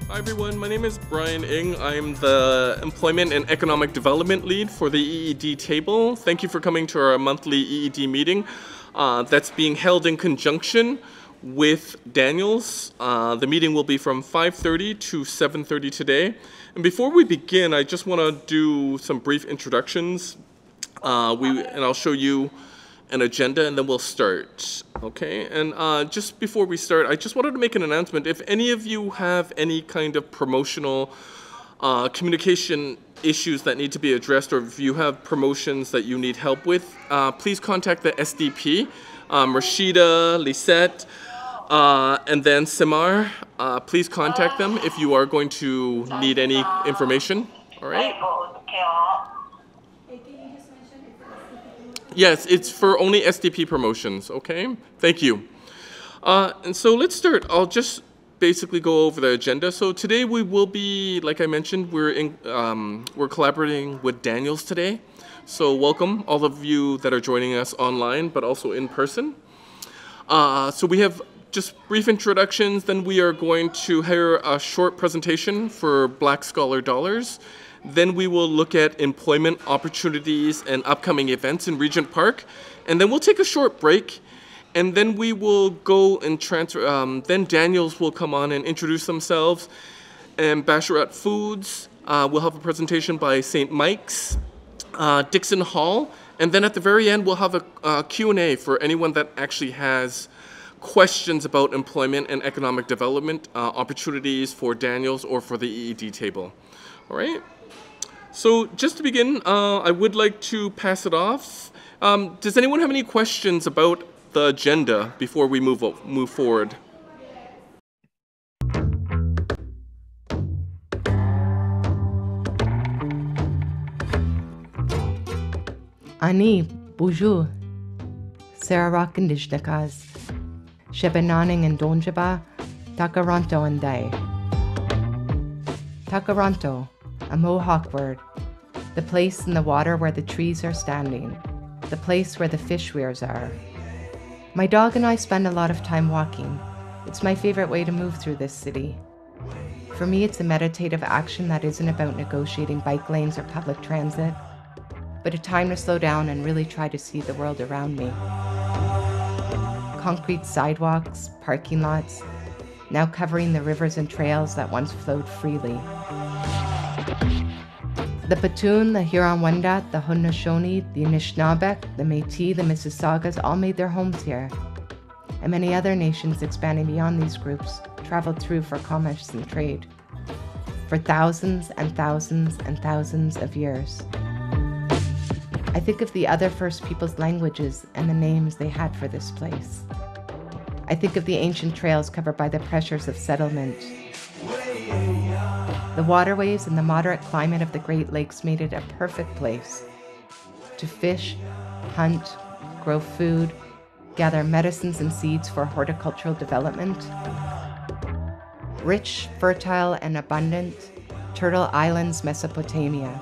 Hi everyone, my name is Brian Ng. I'm the Employment and Economic Development Lead for the EED table. Thank you for coming to our monthly EED meeting that's being held in conjunction with Daniel's. The meeting will be from 5:30 to 7:30 today. And before we begin, I just want to do some brief introductions. And I'll show you an agenda and then we'll start. Okay, and just before we start, I just wanted to make an announcement. If any of you have any kind of promotional communication issues that need to be addressed, or if you have promotions that you need help with, please contact the SDP, Rashida, Lisette, and then Simar. Please contact them if you are going to need any information. All right? Yes, it's for only SDP promotions, okay? Thank you. And so let's start. I'll just basically go over the agenda. So today we will be, like I mentioned, we're collaborating with Daniel's today. So welcome all of you that are joining us online, but also in person. So we have just brief introductions, then we are going to hear a short presentation for Black Scholar Dollars. Then we will look at employment opportunities and upcoming events in Regent Park. And then we'll take a short break. And then we will go and transfer, then Daniels will come on and introduce themselves. And Basharat Foods will have a presentation by St. Mike's, Dixon Hall. And then at the very end, we'll have a Q&A for anyone that actually has questions about employment and economic development opportunities for Daniels or for the EED table. All right? So just to begin, I would like to pass it off. Does anyone have any questions about the agenda before we move forward? Ani, bonjour. Sarah Rockandishnakas. Shebenaning and Donjaba, Takaranto and Dai. Takaranto, a Mohawk word, the place in the water where the trees are standing, the place where the fish weirs are. My dog and I spend a lot of time walking. It's my favorite way to move through this city. For me, it's a meditative action that isn't about negotiating bike lanes or public transit, but a time to slow down and really try to see the world around me. Concrete sidewalks, parking lots, now covering the rivers and trails that once flowed freely. The Petun, the Huron-Wendat, the Haudenosaunee, the Anishinaabeg, the Métis, the Mississaugas all made their homes here. And many other nations expanding beyond these groups traveled through for commerce and trade for thousands and thousands and thousands of years. I think of the other First Peoples' languages and the names they had for this place. I think of the ancient trails covered by the pressures of settlement. The waterways and the moderate climate of the Great Lakes made it a perfect place to fish, hunt, grow food, gather medicines and seeds for horticultural development. Rich, fertile, and abundant, Turtle Island's Mesopotamia.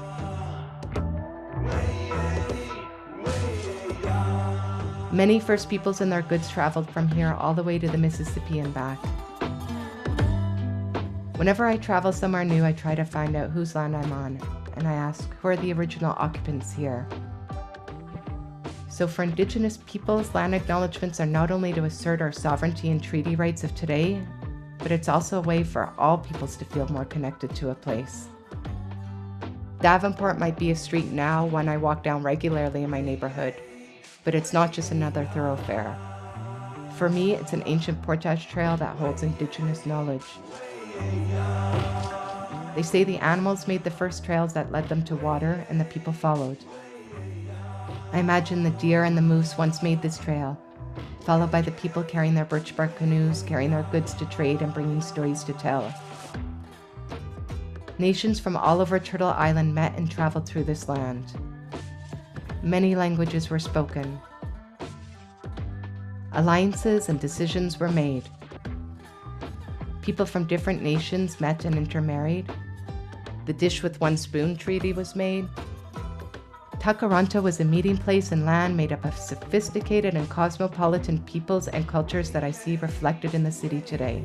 Many First Peoples and their goods traveled from here all the way to the Mississippi and back. Whenever I travel somewhere new, I try to find out whose land I'm on, and I ask, who are the original occupants here? So for Indigenous peoples, land acknowledgements are not only to assert our sovereignty and treaty rights of today, but it's also a way for all peoples to feel more connected to a place. Davenport might be a street now, one I walk down regularly in my neighborhood, but it's not just another thoroughfare. For me, it's an ancient portage trail that holds Indigenous knowledge. They say the animals made the first trails that led them to water, and the people followed. I imagine the deer and the moose once made this trail, followed by the people carrying their birch bark canoes, carrying their goods to trade, and bringing stories to tell. Nations from all over Turtle Island met and traveled through this land. Many languages were spoken. Alliances and decisions were made. People from different nations met and intermarried. The dish with one spoon treaty was made. Takaranto was a meeting place and land made up of sophisticated and cosmopolitan peoples and cultures that I see reflected in the city today.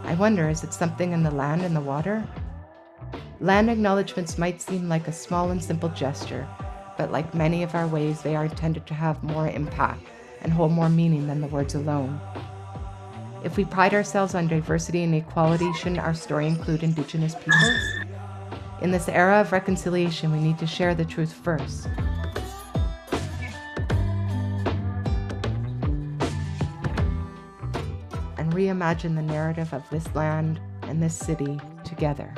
I wonder, is it something in the land and the water? Land acknowledgements might seem like a small and simple gesture, but like many of our ways, they are intended to have more impact and hold more meaning than the words alone. If we pride ourselves on diversity and equality, shouldn't our story include Indigenous peoples? In this era of reconciliation, we need to share the truth first. And reimagine the narrative of this land and this city together.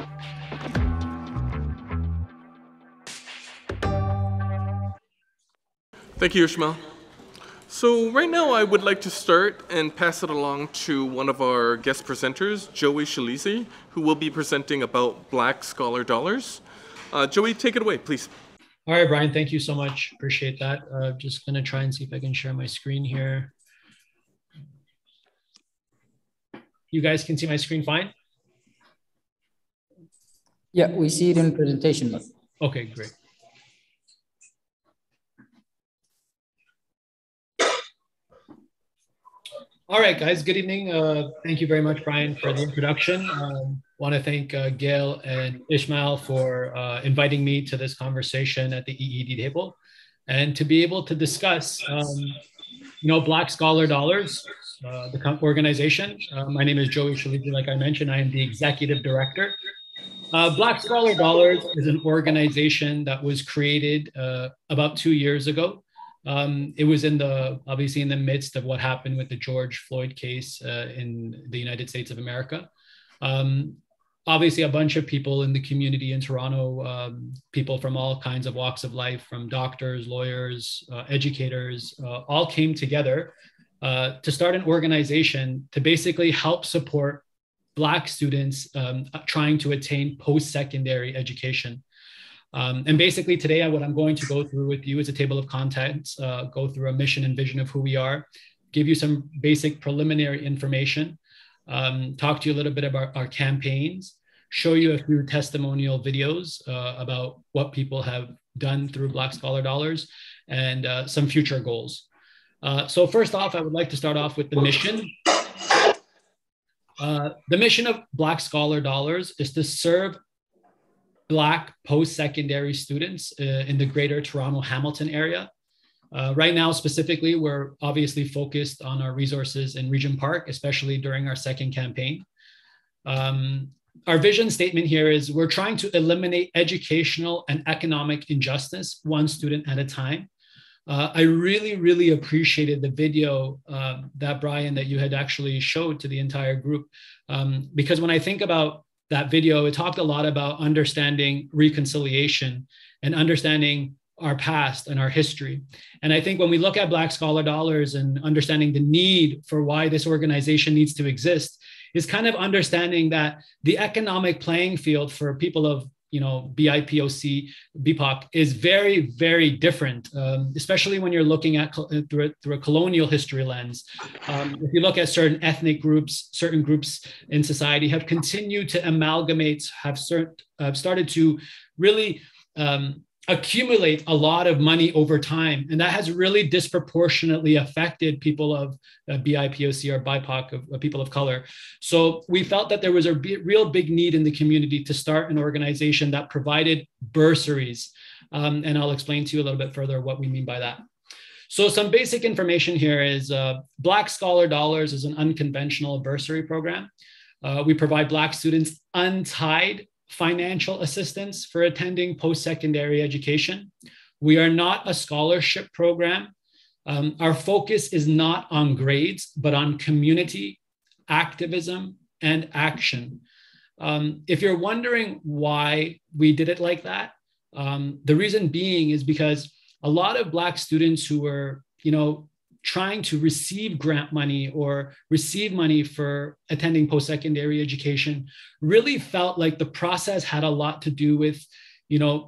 Thank you, Ishmael. So right now I would like to start and pass it along to one of our guest presenters, Joey Shalizi, who will be presenting about Black Scholar Dollars. Joey, take it away, please. All right, Brian, thank you so much. Appreciate that. Just gonna try and see if I can share my screen here. You guys can see my screen fine? Yeah, we see it in presentation mode. Okay, great. All right, guys, good evening. Thank you very much, Brian, for the introduction. Want to thank Gail and Ishmael for inviting me to this conversation at the EED table and to be able to discuss, Black Scholar Dollars, the organization. My name is Joey Shalizi, like I mentioned. I am the executive director. Black Scholar Dollars is an organization that was created about 2 years ago. It was obviously in the midst of what happened with the George Floyd case in the United States of America. Obviously, a bunch of people in the community in Toronto, people from all kinds of walks of life, from doctors, lawyers, educators, all came together to start an organization to basically help support Black students trying to attain post-secondary education. And basically today, what I'm going to go through with you is a table of contents, go through a mission and vision of who we are, give you some basic preliminary information, talk to you a little bit about our campaigns, show you a few testimonial videos about what people have done through Black Scholar Dollars, and some future goals. So first off, I would like to start off with the mission. The mission of Black Scholar Dollars is to serve Black post-secondary students in the greater Toronto Hamilton area. Right now, specifically, we're obviously focused on our resources in Regent Park, especially during our second campaign. Our vision statement here is we're trying to eliminate educational and economic injustice, one student at a time. I really, really appreciated the video that Brian, that you had actually showed to the entire group, because when I think about that video, it talked a lot about understanding reconciliation and understanding our past and our history. And I think when we look at Black Scholar Dollars and understanding the need for why this organization needs to exist, is kind of understanding that the economic playing field for people of BIPOC, BIPOC is very, very different, especially when you're looking at through a colonial history lens. If you look at certain ethnic groups, certain groups in society have continued to amalgamate, have started to really accumulate a lot of money over time. And that has really disproportionately affected people of BIPOC or BIPOC, of people of color. So we felt that there was a real big need in the community to start an organization that provided bursaries. And I'll explain to you a little bit further what we mean by that. So some basic information here is Black Scholar Dollars is an unconventional bursary program. We provide Black students untied financial assistance for attending post-secondary education. We are not a scholarship program. Our focus is not on grades, but on community, activism, and action. If you're wondering why we did it like that, the reason being is because a lot of Black students who were, trying to receive grant money or receive money for attending post-secondary education really felt like the process had a lot to do with,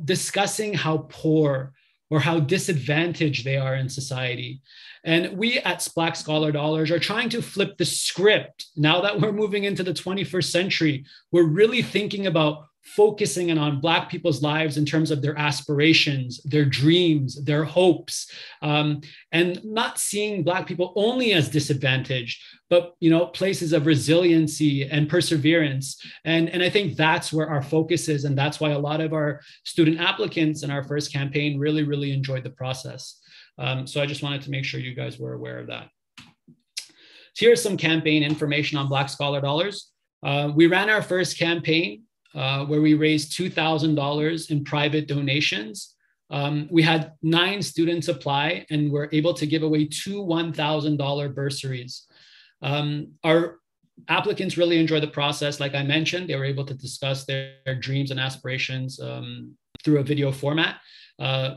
discussing how poor or how disadvantaged they are in society. And we at Black Scholar Dollars are trying to flip the script. Now that we're moving into the 21st century, we're really thinking about focusing in on Black people's lives in terms of their aspirations, their dreams, their hopes, and not seeing Black people only as disadvantaged, but places of resiliency and perseverance. And I think that's where our focus is, and that's why a lot of our student applicants in our first campaign really, really enjoyed the process. So I just wanted to make sure you guys were aware of that. So here's some campaign information on Black Scholar Dollars. We ran our first campaign where we raised $2,000 in private donations. We had 9 students apply and were able to give away 2 $1,000 bursaries. Our applicants really enjoyed the process. Like I mentioned, they were able to discuss their dreams and aspirations through a video format.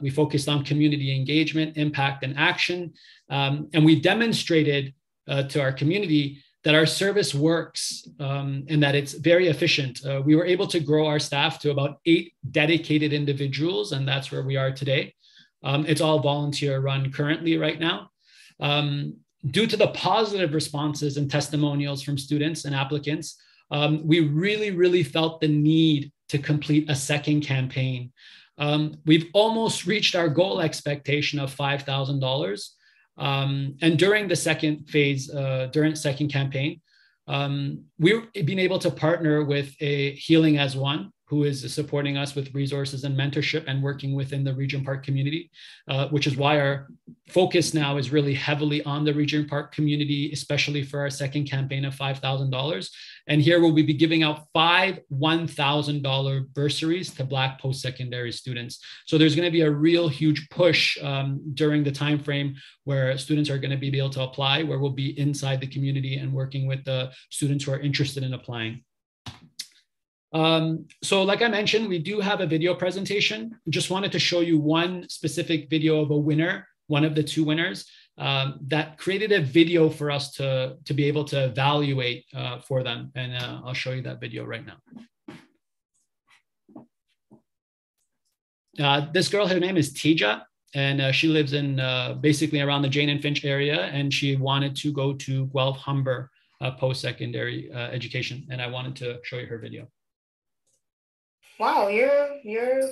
We focused on community engagement, impact, and action. And we demonstrated to our community that our service works and that it's very efficient. We were able to grow our staff to about 8 dedicated individuals, and that's where we are today. It's all volunteer run currently right now. Due to the positive responses and testimonials from students and applicants, we really, really felt the need to complete a second campaign. We've almost reached our goal expectation of $5,000. And during the second phase, during the second campaign, we've been able to partner with a Healing as One, who is supporting us with resources and mentorship and working within the Regent Park community, which is why our focus now is really heavily on the Regent Park community, especially for our second campaign of $5,000. And here we'll be giving out 5 $1,000 bursaries to Black post-secondary students. So there's going to be a real huge push during the time frame where students are going to be able to apply, where we'll be inside the community and working with the students who are interested in applying. So like I mentioned, we do have a video presentation. Just wanted to show you one specific video of a winner, one of the 2 winners that created a video for us to be able to evaluate for them. And I'll show you that video right now. This girl, her name is Tija, and she lives in basically around the Jane and Finch area, and she wanted to go to Guelph Humber post-secondary education. And I wanted to show you her video. Wow, you're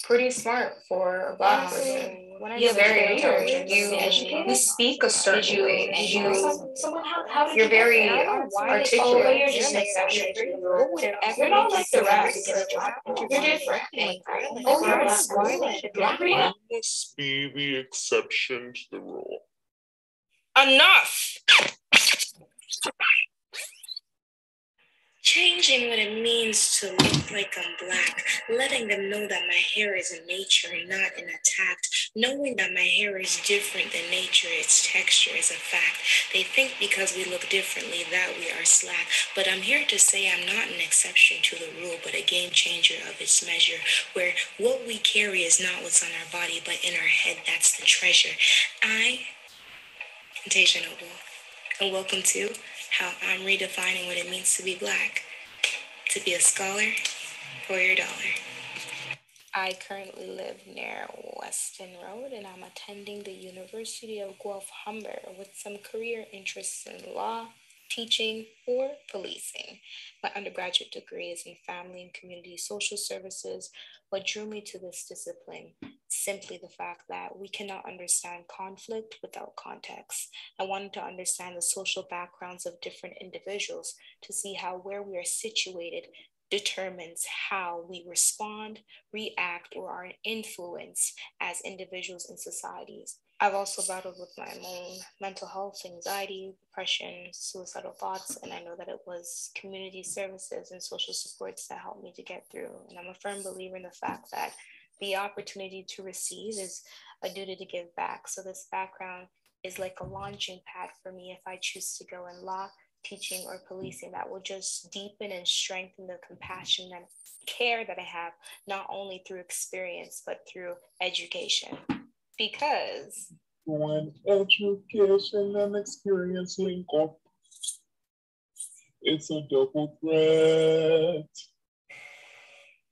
pretty smart for a Black person. You're very intelligent. You speak a certain way. You're very articulate. You're not like the rest. You're different. I must be the exception to the rule. Enough! Changing what it means to look like I'm Black, letting them know that my hair is in nature and not an attack, knowing that my hair is different than nature, its texture is a fact. They think because we look differently that we are slack, but I'm here to say I'm not an exception to the rule, but a game changer of its measure, where what we carry is not what's on our body, but in our head, that's the treasure. I am Tasia Noble, and welcome to how I'm redefining what it means to be Black, to be a scholar for your dollar. I currently live near Weston Road, and I'm attending the University of Guelph Humber with some career interests in law, teaching, or policing. My undergraduate degree is in family and community social services. What drew me to this discipline? Simply the fact that we cannot understand conflict without context. I wanted to understand the social backgrounds of different individuals to see how where we are situated determines how we respond, react, or are influenced as individuals in societies. I've also battled with my own mental health, anxiety, depression, suicidal thoughts, and I know that it was community services and social supports that helped me to get through. And I'm a firm believer in the fact that the opportunity to receive is a duty to give back. So this background is like a launching pad for me if I choose to go in law, teaching, or policing, that will just deepen and strengthen the compassion and care that I have, not only through experience, but through education. Because when education and experience link up, it's a double threat.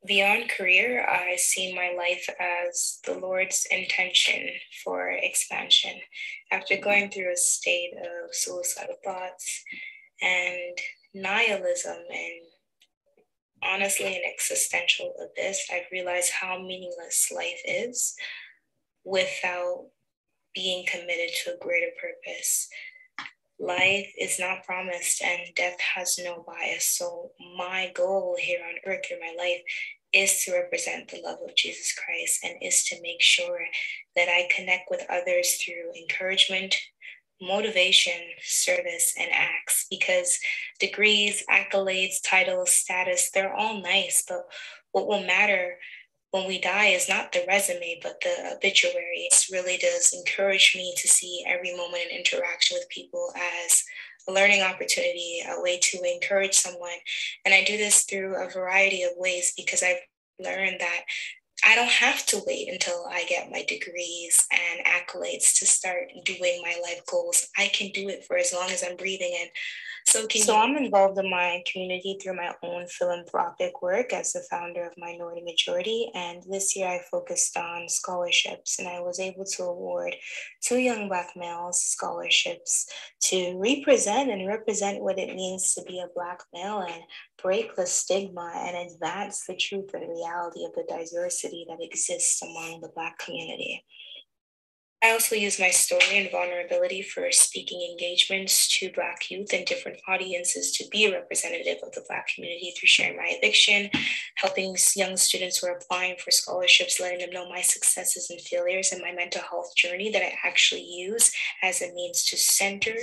Beyond career, I see my life as the Lord's intention for expansion. After going through a state of suicidal thoughts and nihilism and honestly an existential abyss. I've realized how meaningless life is without being committed to a greater purpose. Life is not promised and death has no bias. So my goal here on earth through my life is to represent the love of Jesus Christ and is to make sure that I connect with others through encouragement, motivation, service, and acts, because degrees, accolades, titles, status, they're all nice, but what will matter when we die is not the resume, but the obituary. It really does encourage me to see every moment and interaction with people as a learning opportunity, a way to encourage someone. And I do this through a variety of ways because I've learned that I don't have to wait until I get my degrees and accolades to start doing my life goals. I can do it for as long as I'm breathing. And so I'm involved in my community through my own philanthropic work as the founder of Minority Majority. And this year I focused on scholarships, and I was able to award 2 young Black males scholarships to represent what it means to be a Black male and break the stigma and advance the truth and reality of the diversity that exists among the Black community. I also use my story and vulnerability for speaking engagements to Black youth and different audiences to be a representative of the Black community through sharing my eviction, helping young students who are applying for scholarships, letting them know my successes and failures and my mental health journey that I actually use as a means to center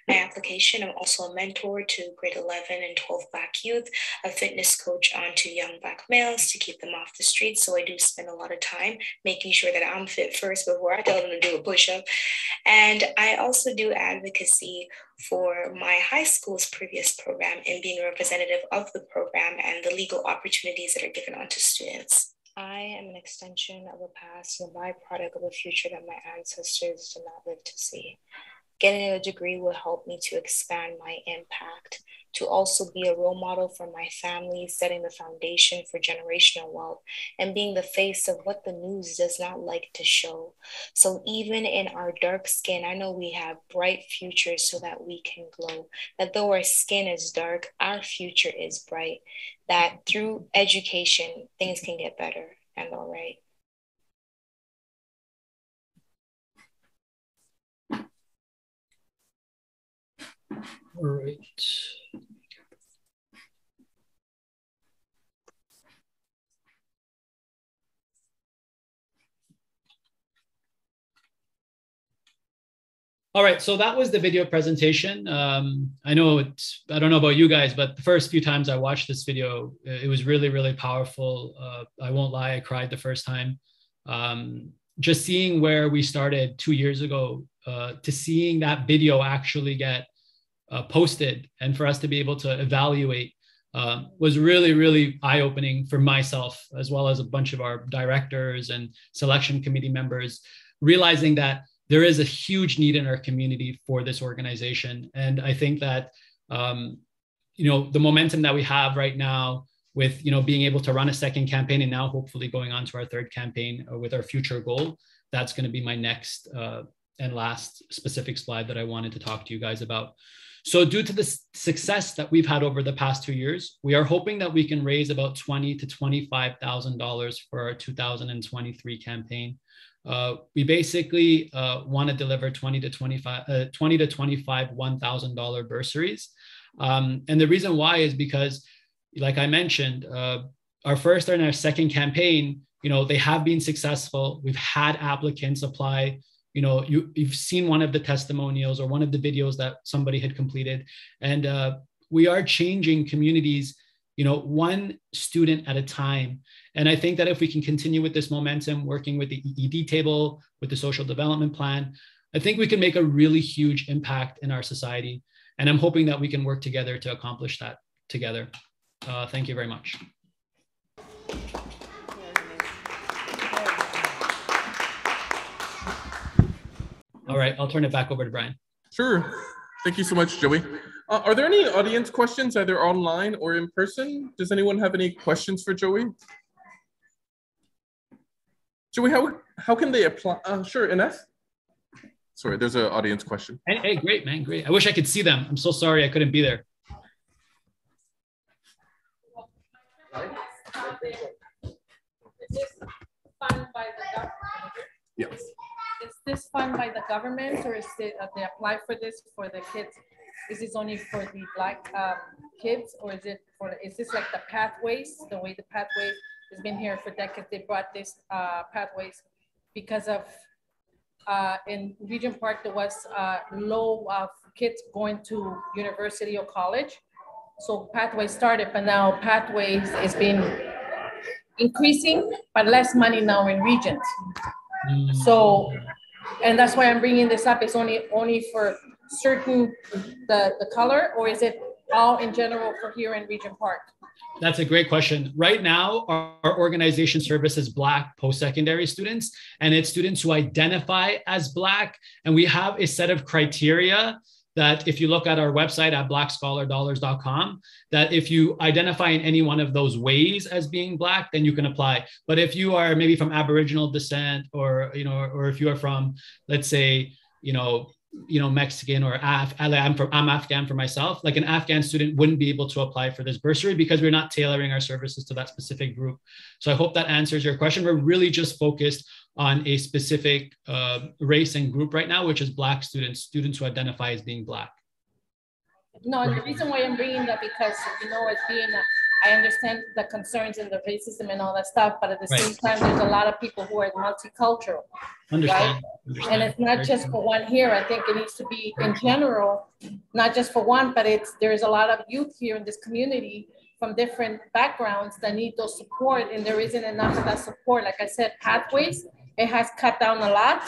my application. I'm also a mentor to grade 11 and 12 Black youth, a fitness coach onto young Black males to keep them off the streets. So I do spend a lot of time making sure that I'm fit first before I tell them to do a push-up. And I also do advocacy for my high school's previous program and being a representative of the program and the legal opportunities that are given onto students. I am an extension of a past and a byproduct of a future that my ancestors did not live to see. Getting a degree will help me to expand my impact, to also be a role model for my family, setting the foundation for generational wealth, and being the face of what the news does not like to show. So even in our dark skin, I know we have bright futures so that we can glow. That though our skin is dark, our future is bright. That through education, things can get better and all right. All right. All right, so that was the video presentation. I know I don't know about you guys, but the first few times I watched this video, it was really, really powerful. I won't lie, I cried the first time. Just seeing where we started 2 years ago, to seeing that video actually get posted and for us to be able to evaluate was really, really eye-opening for myself, as well as a bunch of our directors and selection committee members, realizing that there is a huge need in our community for this organization. And I think that, the momentum that we have right now with, being able to run a second campaign and now hopefully going on to our third campaign with our future goal, that's going to be my next and last specific slide that I wanted to talk to you guys about. So due to the success that we've had over the past 2 years, we are hoping that we can raise about $20,000 to $25,000 for our 2023 campaign. We basically want to deliver $20,000 to $25,000 $1,000 bursaries. And the reason why is because, like I mentioned, our first and our second campaign, they have been successful. We've had applicants apply. You've seen one of the testimonials or one of the videos that somebody had completed. And we are changing communities, one student at a time. And I think that if we can continue with this momentum, working with the EED table, with the social development plan, I think we can make a really huge impact in our society. And I'm hoping that we can work together to accomplish that together. Thank you very much. All right, I'll turn it back over to Brian. Sure. Thank you so much, Joey. Are there any audience questions, either online or in person? Does anyone have any questions for Joey? Joey, how can they apply? Sure, Ines? Sorry, there's an audience question. Hey, great, man, great. I wish I could see them. I'm so sorry I couldn't be there. the, is this fund by the government? Yes. Is this fund by the government, or is it, they apply for this for the kids? Is this only for the Black kids, or is it for, is this like the pathways, the way the pathways has been here for decades? They brought this pathways because of, in Regent Park, there was low of kids going to university or college. So Pathways started, but now Pathways is been increasing, but less money now in Regent. So, and that's why I'm bringing this up. It's only for certain, the color, or is it all in general for here in Regent Park? That's a great question. Right now, our organization services Black post-secondary students, and it's students who identify as Black. And we have a set of criteria that if you look at our website at blackscholardollars.com, that if you identify in any one of those ways as being Black, then you can apply. But if you are maybe from Aboriginal descent, or, you know, or if you are from, let's say, Mexican, or I'm Afghan for myself, like an Afghan student wouldn't be able to apply for this bursary because we're not tailoring our services to that specific group. So I hope that answers your question. We're really just focused on a specific race and group right now, which is Black students who identify as being Black. No, and the reason why I'm bringing that, because, as being I understand the concerns and the racism and all that stuff, but at the same time, there's a lot of people who are multicultural. Understand. And it's not just for one here. I think it needs to be in general, not just for one, but there's a lot of youth here in this community from different backgrounds that need those support, and there isn't enough of that support. Like I said, Pathways, it has cut down a lot,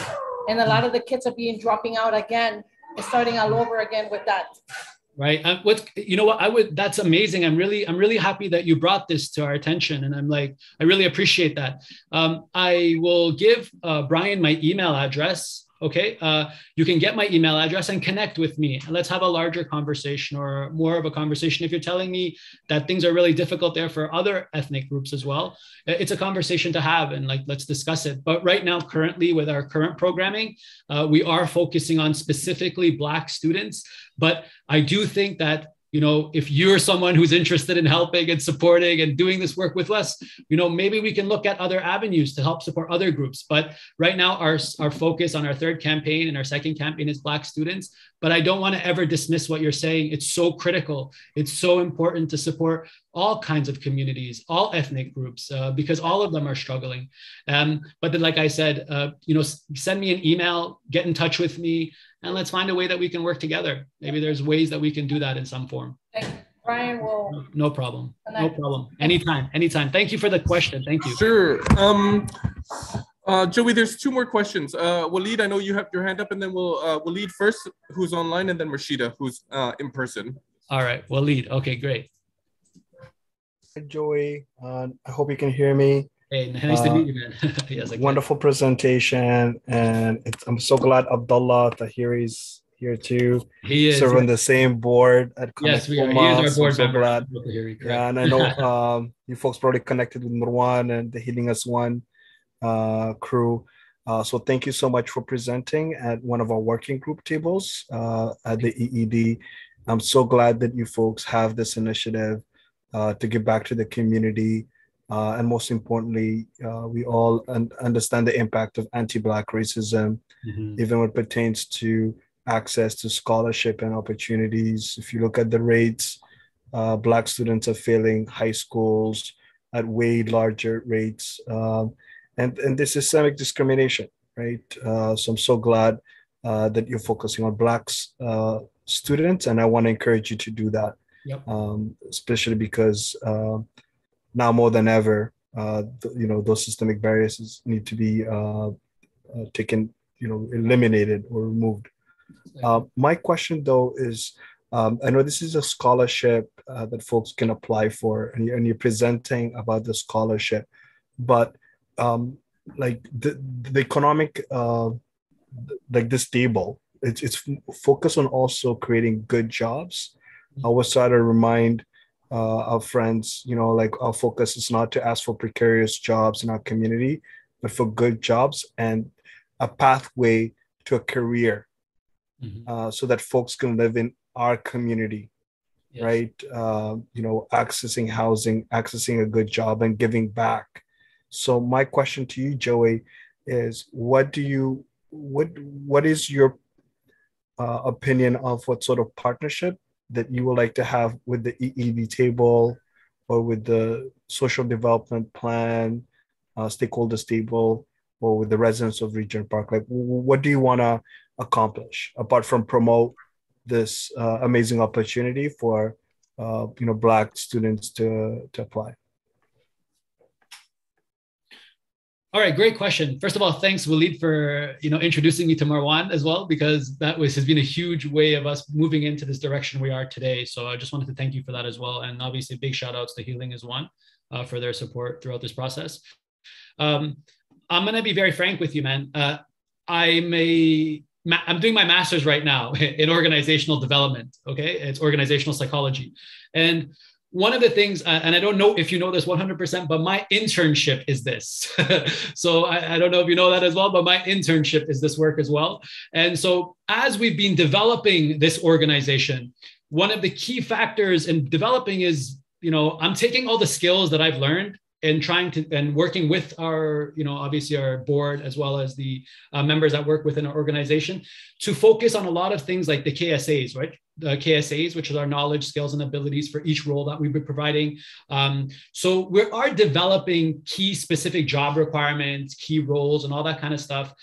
and a lot of the kids are dropping out again and starting all over again with that. Right. That's amazing. I'm really happy that you brought this to our attention. And I really appreciate that. I will give Brian my email address. Okay. You can get my email address and connect with me. And let's have a larger conversation, or more of a conversation. If you're telling me that things are really difficult there for other ethnic groups as well, it's a conversation to have, and let's discuss it. But right now, currently with our current programming, we are focusing on specifically Black students. But I do think that, if you're someone who's interested in helping and supporting and doing this work with us, maybe we can look at other avenues to help support other groups. But right now, our focus on our third campaign and our second campaign is Black students. But I don't want to ever dismiss what you're saying. It's so critical. It's so important to support all kinds of communities, all ethnic groups, because all of them are struggling. But then, like I said, send me an email, get in touch with me, and let's find a way that we can work together. Maybe there's ways that we can do that in some form. Brian will. No problem. No problem. Anytime. Thank you for the question. Thank you. Sure. Joey, there's two more questions. Waleed, I know you have your hand up, and then we'll Waleed first, who's online, and then Rashida, who's in person. All right, Waleed. Okay, great. Hi, Joey. I hope you can hear me. Hey, nice to meet you, man. Yes, wonderful presentation, and I'm so glad Abdullah Tahiri is here too. He is serving the same board at Yes, we are. He is our board member. Glad. Yeah, and I know you folks probably connected with Marwan and the Healing Us One crew. So thank you so much for presenting at one of our working group tables at the EED. I'm so glad that you folks have this initiative to give back to the community. And most importantly, we all understand the impact of anti-Black racism, even when it pertains to access to scholarship and opportunities. If you look at the rates, Black students are failing high schools at way larger rates. And this is systemic discrimination, right? So I'm so glad that you're focusing on Black students, and I want to encourage you to do that, especially because now more than ever, those systemic barriers need to be taken, eliminated or removed. My question, though, is I know this is a scholarship that folks can apply for, and you're presenting about the scholarship, but like the economic, like this table, it's focused on also creating good jobs. I always try to remind our friends, like our focus is not to ask for precarious jobs in our community, but for good jobs and a pathway to a career so that folks can live in our community Yes. right? Accessing housing, accessing a good job, and giving back. So my question to you, Joey, is what is your opinion of what sort of partnership that you would like to have with the EED table or with the social development plan, stakeholders table, or with the residents of Regent Park? Like, what do you want to accomplish apart from promote this amazing opportunity for Black students to apply? All right, great question. First of all, thanks, Walid, for introducing me to Marwan as well, because has been a huge way of us moving into this direction we are today. So I just wanted to thank you for that as well, and obviously big shout outs to Healing is One for their support throughout this process. I'm gonna be very frank with you, man. I'm doing my master's right now in organizational development. Okay, it's organizational psychology, and one of the things, and I don't know if you know this 100%, but my internship is this. So I don't know if you know that as well, but my internship is this work as well. And so as we've been developing this organization, one of the key factors in developing is, I'm taking all the skills that I've learned and working with our, obviously our board, as well as the members that work within our organization, to focus on a lot of things like the KSAs, right? The KSAs, which is our knowledge, skills, and abilities for each role that we've been providing. So we are developing key specific job requirements, key roles, and all that kind of stuff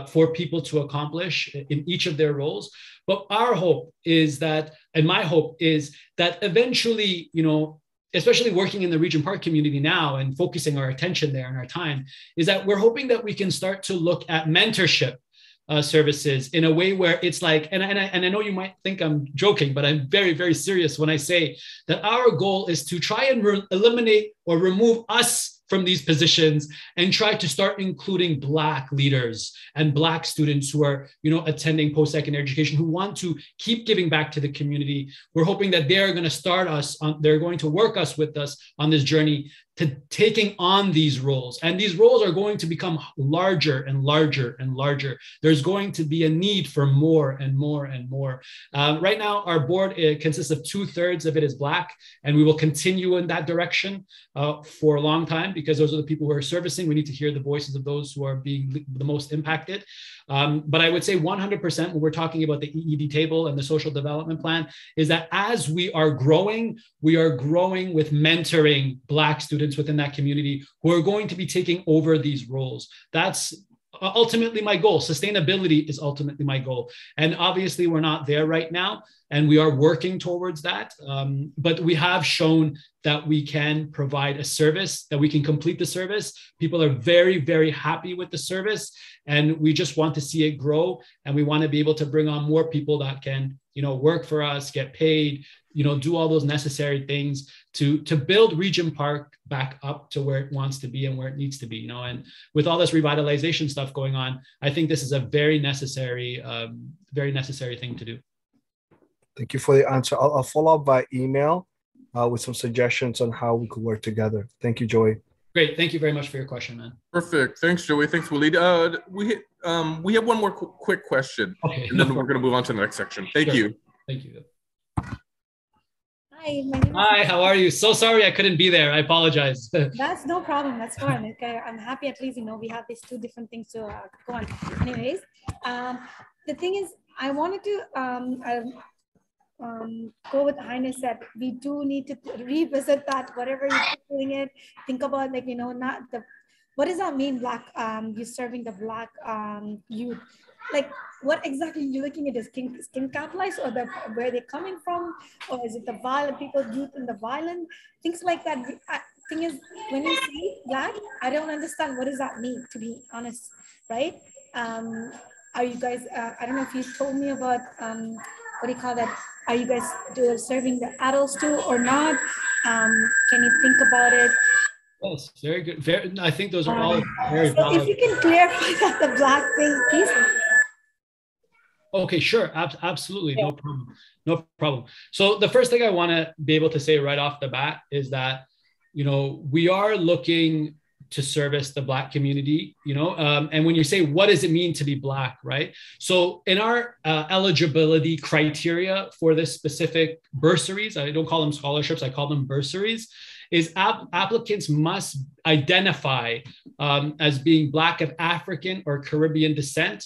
for people to accomplish in each of their roles. But our hope is that, and my hope is that eventually, especially working in the Regent Park community now and focusing our attention there and our time, is that we're hoping that we can start to look at mentorship services in a way where it's like, and I know you might think I'm joking, but I'm very, very serious when I say that our goal is to try and eliminate or remove us from these positions and try to start including Black leaders and Black students who are, attending post-secondary education, who want to keep giving back to the community. We're hoping that they're going to work with us on this journey to taking on these roles. And these roles are going to become larger and larger and larger. There's going to be a need for more and more and more. Right now, our board consists of 2/3 of it is Black, and we will continue in that direction for a long time, because those are the people who are servicing. We need to hear the voices of those who are being the most impacted. But I would say 100% when we're talking about the EED table and the social development plan is that as we are growing with mentoring Black students within that community who are going to be taking over these roles. That's ultimately my goal. Sustainability is ultimately my goal. And obviously we're not there right now, and we are working towards that. But we have shown that we can provide a service, that we can complete the service. People are very, very happy with the service, and we just want to see it grow. And we want to be able to bring on more people that can, work for us, get paid, do all those necessary things to build Regent Park back up to where it wants to be and where it needs to be, and with all this revitalization stuff going on, I think this is a very necessary thing to do. Thank you for the answer. I'll follow up by email with some suggestions on how we could work together. Thank you, Joey. Great. Thank you very much for your question, man. Perfect. Thanks, Joey. Thanks, Walid. We have one more quick question, okay, and then we're going to move on to the next section. Thank you. Thank you. Hi, my name is... Hi, how are you? So sorry I couldn't be there. I apologize. That's no problem. That's fine. Okay, I'm happy at least, we have these two different things to go on. Anyways, the thing is, I wanted to go with Highness said, we do need to revisit that, whatever you're doing it, think about what does that mean, Black, you serving the Black youth? Like, what exactly you're looking at? Is skin capitalized, or where they're coming from, or is it the violent people, youth and the violent, things like that? Thing is, when you say Black, I don't understand what does that mean, to be honest, right? Are you guys? I don't know if you told me about what do you call that? Are you guys serving the adults too or not? Can you think about it? Yes, very good. I think those are all very valid. If you can clarify that, the Black thing, please. Okay, sure. Absolutely. Yeah. No problem. So the first thing I want to be able to say right off the bat is that, we are looking to service the Black community, you know, and when you say, what does it mean to be Black, right? So in our eligibility criteria for this specific bursaries, I don't call them scholarships, I call them bursaries, is applicants must identify as being Black of African or Caribbean descent.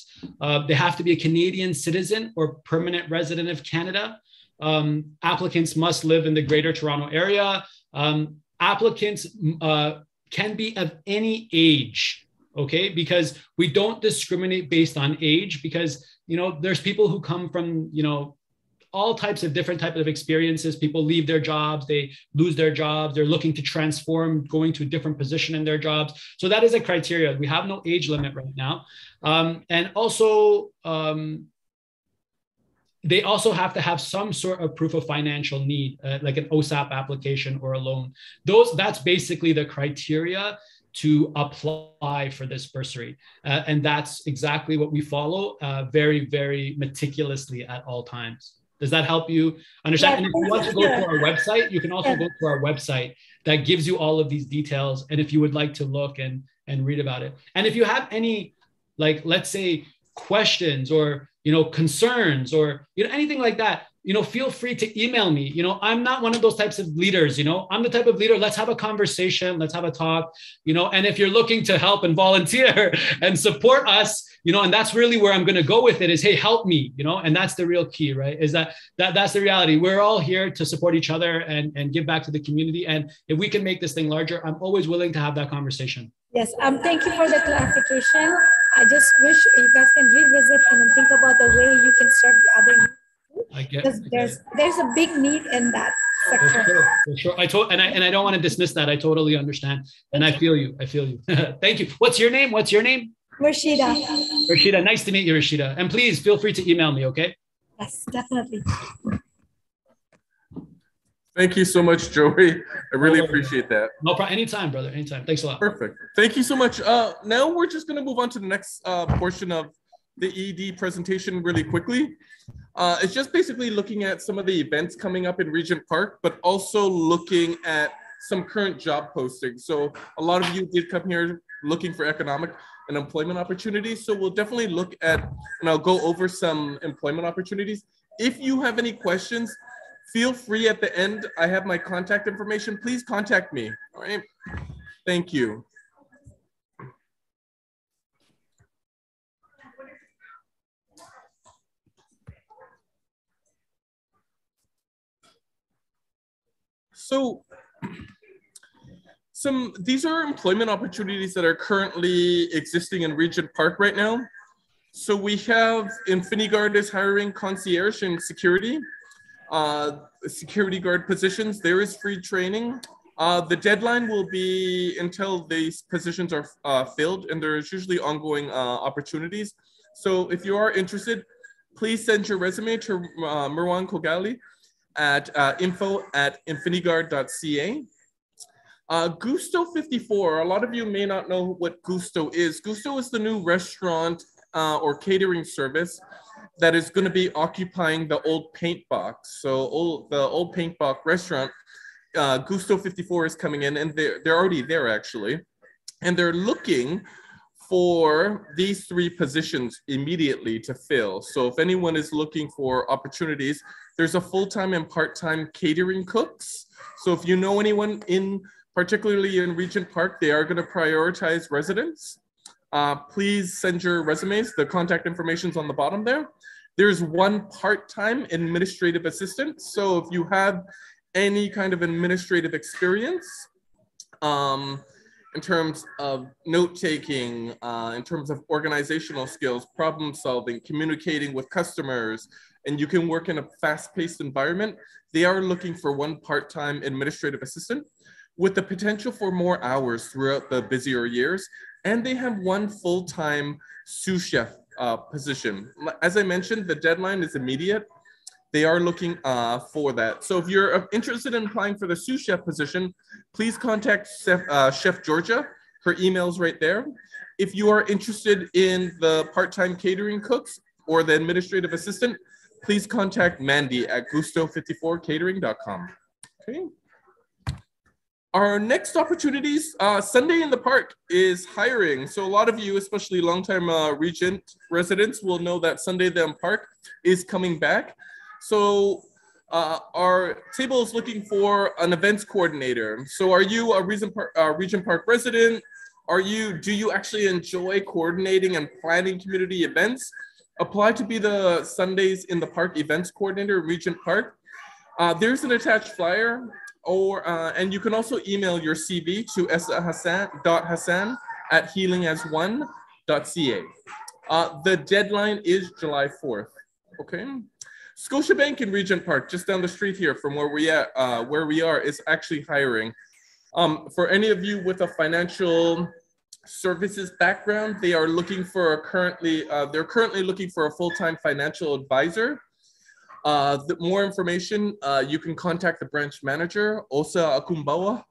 They have to be a Canadian citizen or permanent resident of Canada. Applicants must live in the Greater Toronto Area. Applicants can be of any age, okay? Because we don't discriminate based on age, because, you know, there's people who come from, you know, all types of different types of experiences. People leave their jobs, they lose their jobs, they're looking to transform, going to a different position in their jobs. So that is a criteria. We have no age limit right now. And also, they also have to have some sort of proof of financial need, like an OSAP application or a loan. That's basically the criteria to apply for this bursary. And that's exactly what we follow very, very meticulously at all times. Does that help you understand? Yeah, and if you want to go to our website, you can also go to our website that gives you all of these details. And if you would like to look and read about it. And if you have any, like, let's say, questions or, you know, concerns or, you know, anything like that, you know, feel free to email me. You know, I'm not one of those types of leaders, you know, I'm the type of leader, let's have a conversation, let's have a talk, you know, and if you're looking to help and volunteer and support us, you know, and that's really where I'm going to go with it is, hey, help me, you know, and that's the real key, right? Is that's the reality. We're all here to support each other and give back to the community. And if we can make this thing larger, I'm always willing to have that conversation. Yes, thank you for the clarification. I just wish you guys can revisit and then think about the way you can serve the other youth. Because there's a big need in that sector. For sure. I don't want to dismiss that. I totally understand. And I feel you. Thank you. What's your name? Rashida. Rashida, nice to meet you, Rashida. And please feel free to email me, okay? Yes, definitely. Thank you so much, Joey. I really appreciate that. No problem. Anytime, brother. Anytime. Thanks a lot. Perfect. Thank you so much. Now we're just going to move on to the next portion of the ED presentation really quickly. It's just basically looking at some of the events coming up in Regent Park, but also looking at some current job postings. So a lot of you did come here looking for economic and employment opportunities. So we'll definitely look at, and I'll go over some employment opportunities. If you have any questions, feel free at the end. I have my contact information. Please contact me. All right. Thank you. So these are employment opportunities that are currently existing in Regent Park right now. So we have InfiniGuard is hiring concierge and security guard positions. There is free training. The deadline will be until these positions are filled, and there's usually ongoing opportunities. So if you are interested, please send your resume to Marwan Kogali at info@infiniguard.ca. Gusto 54, a lot of you may not know what Gusto is. Gusto is the new restaurant or catering service that is going to be occupying the old Paint Box. So the old Paint Box restaurant, Gusto 54 is coming in, and they're already there actually. And they're looking for these three positions immediately to fill. So if anyone is looking for opportunities, there's a full-time and part-time catering cooks. So if you know anyone particularly in Regent Park, they are going to prioritize residents. Please send your resumes. The contact information is on the bottom there. There's one part-time administrative assistant. So if you have any kind of administrative experience, in terms of note-taking, in terms of organizational skills, problem solving, communicating with customers, and you can work in a fast-paced environment, they are looking for one part-time administrative assistant with the potential for more hours throughout the busier years. And they have one full-time sous chef position. As I mentioned, the deadline is immediate. They are looking for that. So if you're interested in applying for the sous chef position, please contact Chef Georgia. Her email's right there. If you are interested in the part-time catering cooks or the administrative assistant, please contact Mandy at gusto54catering.com. Okay. Our next opportunities, Sunday in the Park is hiring. So a lot of you, especially longtime Regent residents, will know that Sunday in the Park is coming back. So our table is looking for an events coordinator. So are you a Regent Park resident? Do you actually enjoy coordinating and planning community events? Apply to be the Sundays in the Park events coordinator at Regent Park. There's an attached flyer, and you can also email your CV to hassan.hassan@healingas1.ca. The deadline is July 4th, okay? Scotiabank in Regent Park, just down the street here from where we are, is actually hiring. For any of you with a financial services background, they are looking for they're currently looking for a full-time financial advisor. More information, you can contact the branch manager, Osa Akumbawa,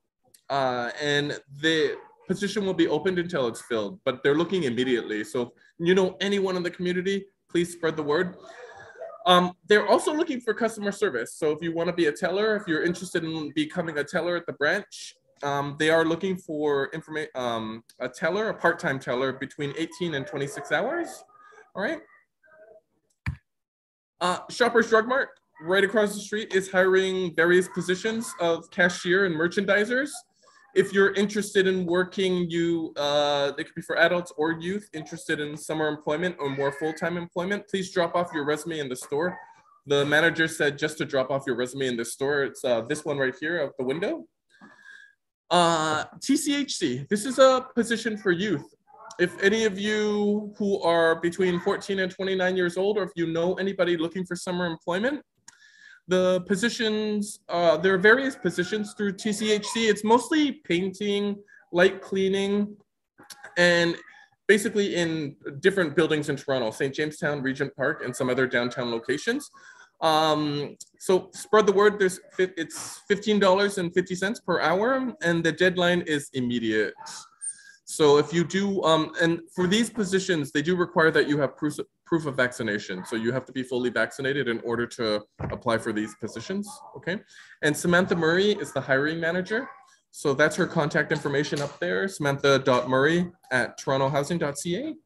and the position will be opened until it's filled, but they're looking immediately. So if you know anyone in the community, please spread the word. They're also looking for customer service. So if you want to be a teller, if you're interested in becoming a teller at the branch, they are looking for a teller, a part-time teller between 18 and 26 hours. All right. Shoppers Drug Mart, right across the street, is hiring various positions of cashier and merchandisers. If you're interested in working, they could be for adults or youth interested in summer employment or more full-time employment, please drop off your resume in the store. The manager said just to drop off your resume in the store. It's this one right here out the window. TCHC, this is a position for youth. If any of you who are between 14 and 29 years old, or if you know anybody looking for summer employment, the positions, there are various positions through TCHC. It's mostly painting, light cleaning, and basically in different buildings in Toronto, St. Jamestown, Regent Park, and some other downtown locations. So spread the word. It's $15.50 per hour, and the deadline is immediate. So if you do, and for these positions, they do require that you have proof of vaccination. So you have to be fully vaccinated in order to apply for these positions, okay? And Samantha Murray is the hiring manager. So that's her contact information up there, samantha.murray@torontohousing.ca.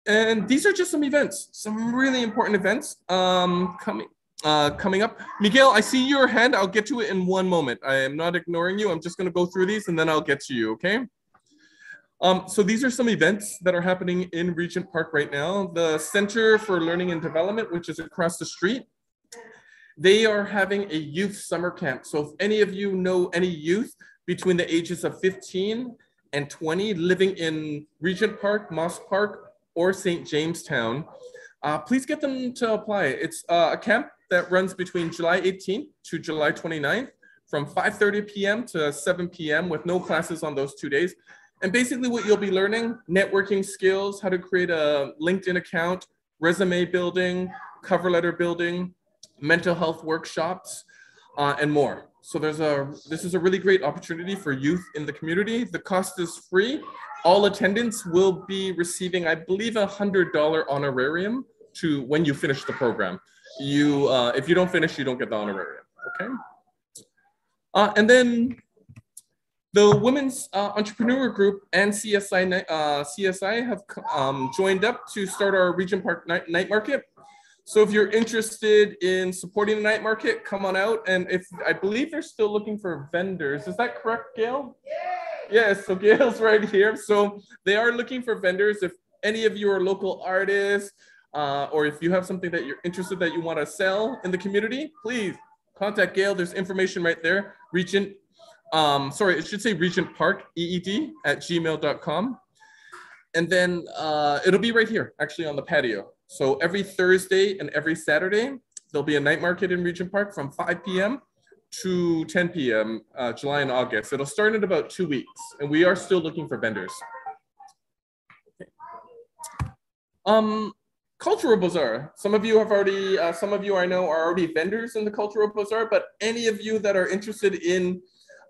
And these are just some events, some really important events coming up. Miguel, I see your hand. I'll get to it in one moment. I am not ignoring you. I'm just gonna go through these and then I'll get to you, okay? So these are some events that are happening in Regent Park right now. The Center for Learning and Development, which is across the street, they are having a youth summer camp. So if any of you know any youth between the ages of 15 and 20 living in Regent Park, Moss Park, or St. Jamestown, please get them to apply. It's a camp that runs between July 18th to July 29th from 5:30 p.m. to 7 p.m. with no classes on those 2 days. And basically what you'll be learning, networking skills, how to create a LinkedIn account, resume building, cover letter building, mental health workshops, and more. So this is a really great opportunity for youth in the community. The cost is free. All attendants will be receiving, I believe, $100 honorarium to when you finish the program. If you don't finish, you don't get the honorarium, okay? And then the Women's Entrepreneur Group and CSI have joined up to start our Regent Park night market. So if you're interested in supporting the night market, come on out. And I believe they're still looking for vendors. Is that correct, Gail? Yes, so Gail's right here. So they are looking for vendors. If any of you are local artists, or if you have something that you're interested that you want to sell in the community, please contact Gail. There's information right there. Regent Park, EED@gmail.com. And then it'll be right here, actually on the patio. So every Thursday and every Saturday, there'll be a night market in Regent Park from 5 p.m. to 10 p.m., July and August. It'll start in about 2 weeks, and we are still looking for vendors. Okay. Cultural Bazaar. Some of you I know are already vendors in the Cultural Bazaar, but any of you that are interested in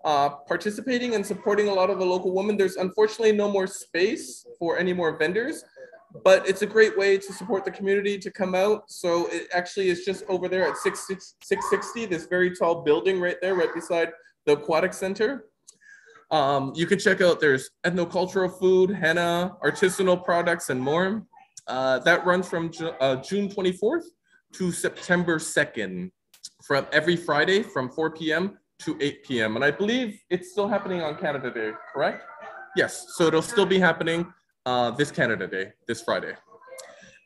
participating and supporting a lot of the local women, there's unfortunately no more space for any more vendors, but it's a great way to support the community to come out. So it actually is just over there at 660, this very tall building right there, right beside the Aquatic Center. You can check out, there's ethnocultural food, henna, artisanal products, and more. That runs from June 24th to September 2nd, from every Friday from 4 p.m. to 8 p.m. And I believe it's still happening on Canada Day, correct? Yes, so it'll still be happening this Canada Day, this Friday.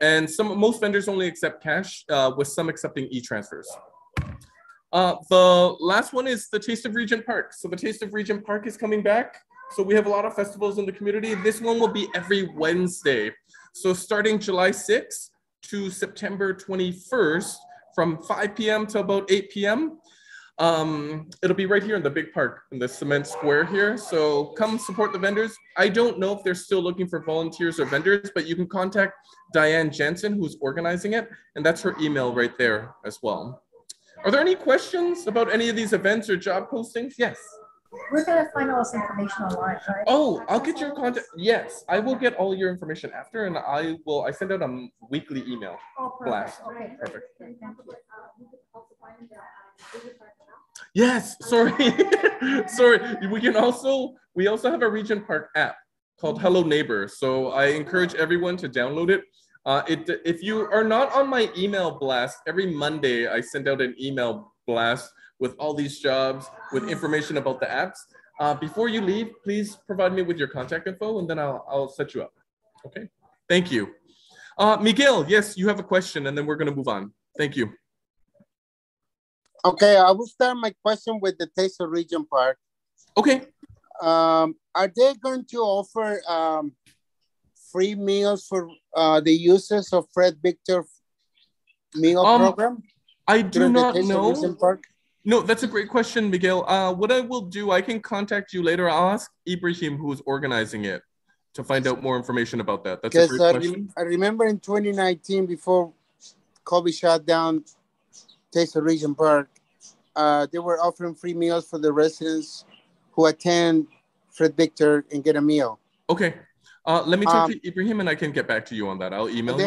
And most vendors only accept cash, with some accepting e-transfers. The last one is the Taste of Regent Park. So the Taste of Regent Park is coming back. So we have a lot of festivals in the community. This one will be every Wednesday. So starting July 6th to September 21st from 5 p.m. to about 8 p.m. It'll be right here in the big park in the cement square here. So come support the vendors. I don't know if they're still looking for volunteers or vendors, but you can contact Diane Jensen, who's organizing it. And that's her email right there as well. Are there any questions about any of these events or job postings? Yes. We're going to find all this information online, right? Oh, I'll get your contact. Yes, I will get all your information after, and I send out a weekly email blast. Okay, perfect. Yes, sorry. Sorry. We also have a Regent Park app called Hello Neighbor. So I encourage everyone to download it. If you are not on my email blast, every Monday I send out an email blast with all these jobs, with information about the apps. Before you leave, please provide me with your contact info, and then I'll set you up. Okay, thank you. Miguel, yes, you have a question, and then we're gonna move on. Thank you. Okay, I will start my question with the Taste of Regent Park. Okay. Are they going to offer free meals for the users of Fred Victor meal program? I do not know. Park? No, that's a great question, Miguel. What I will do, I can contact you later. I'll ask Ibrahim, who's organizing it, to find out more information about that. That's a great question. I remember in 2019, before COVID shut down Taste of Regent Park, they were offering free meals for the residents who attend Fred Victor and get a meal. Okay. Let me talk to Ibrahim, and I can get back to you on that. I'll email you.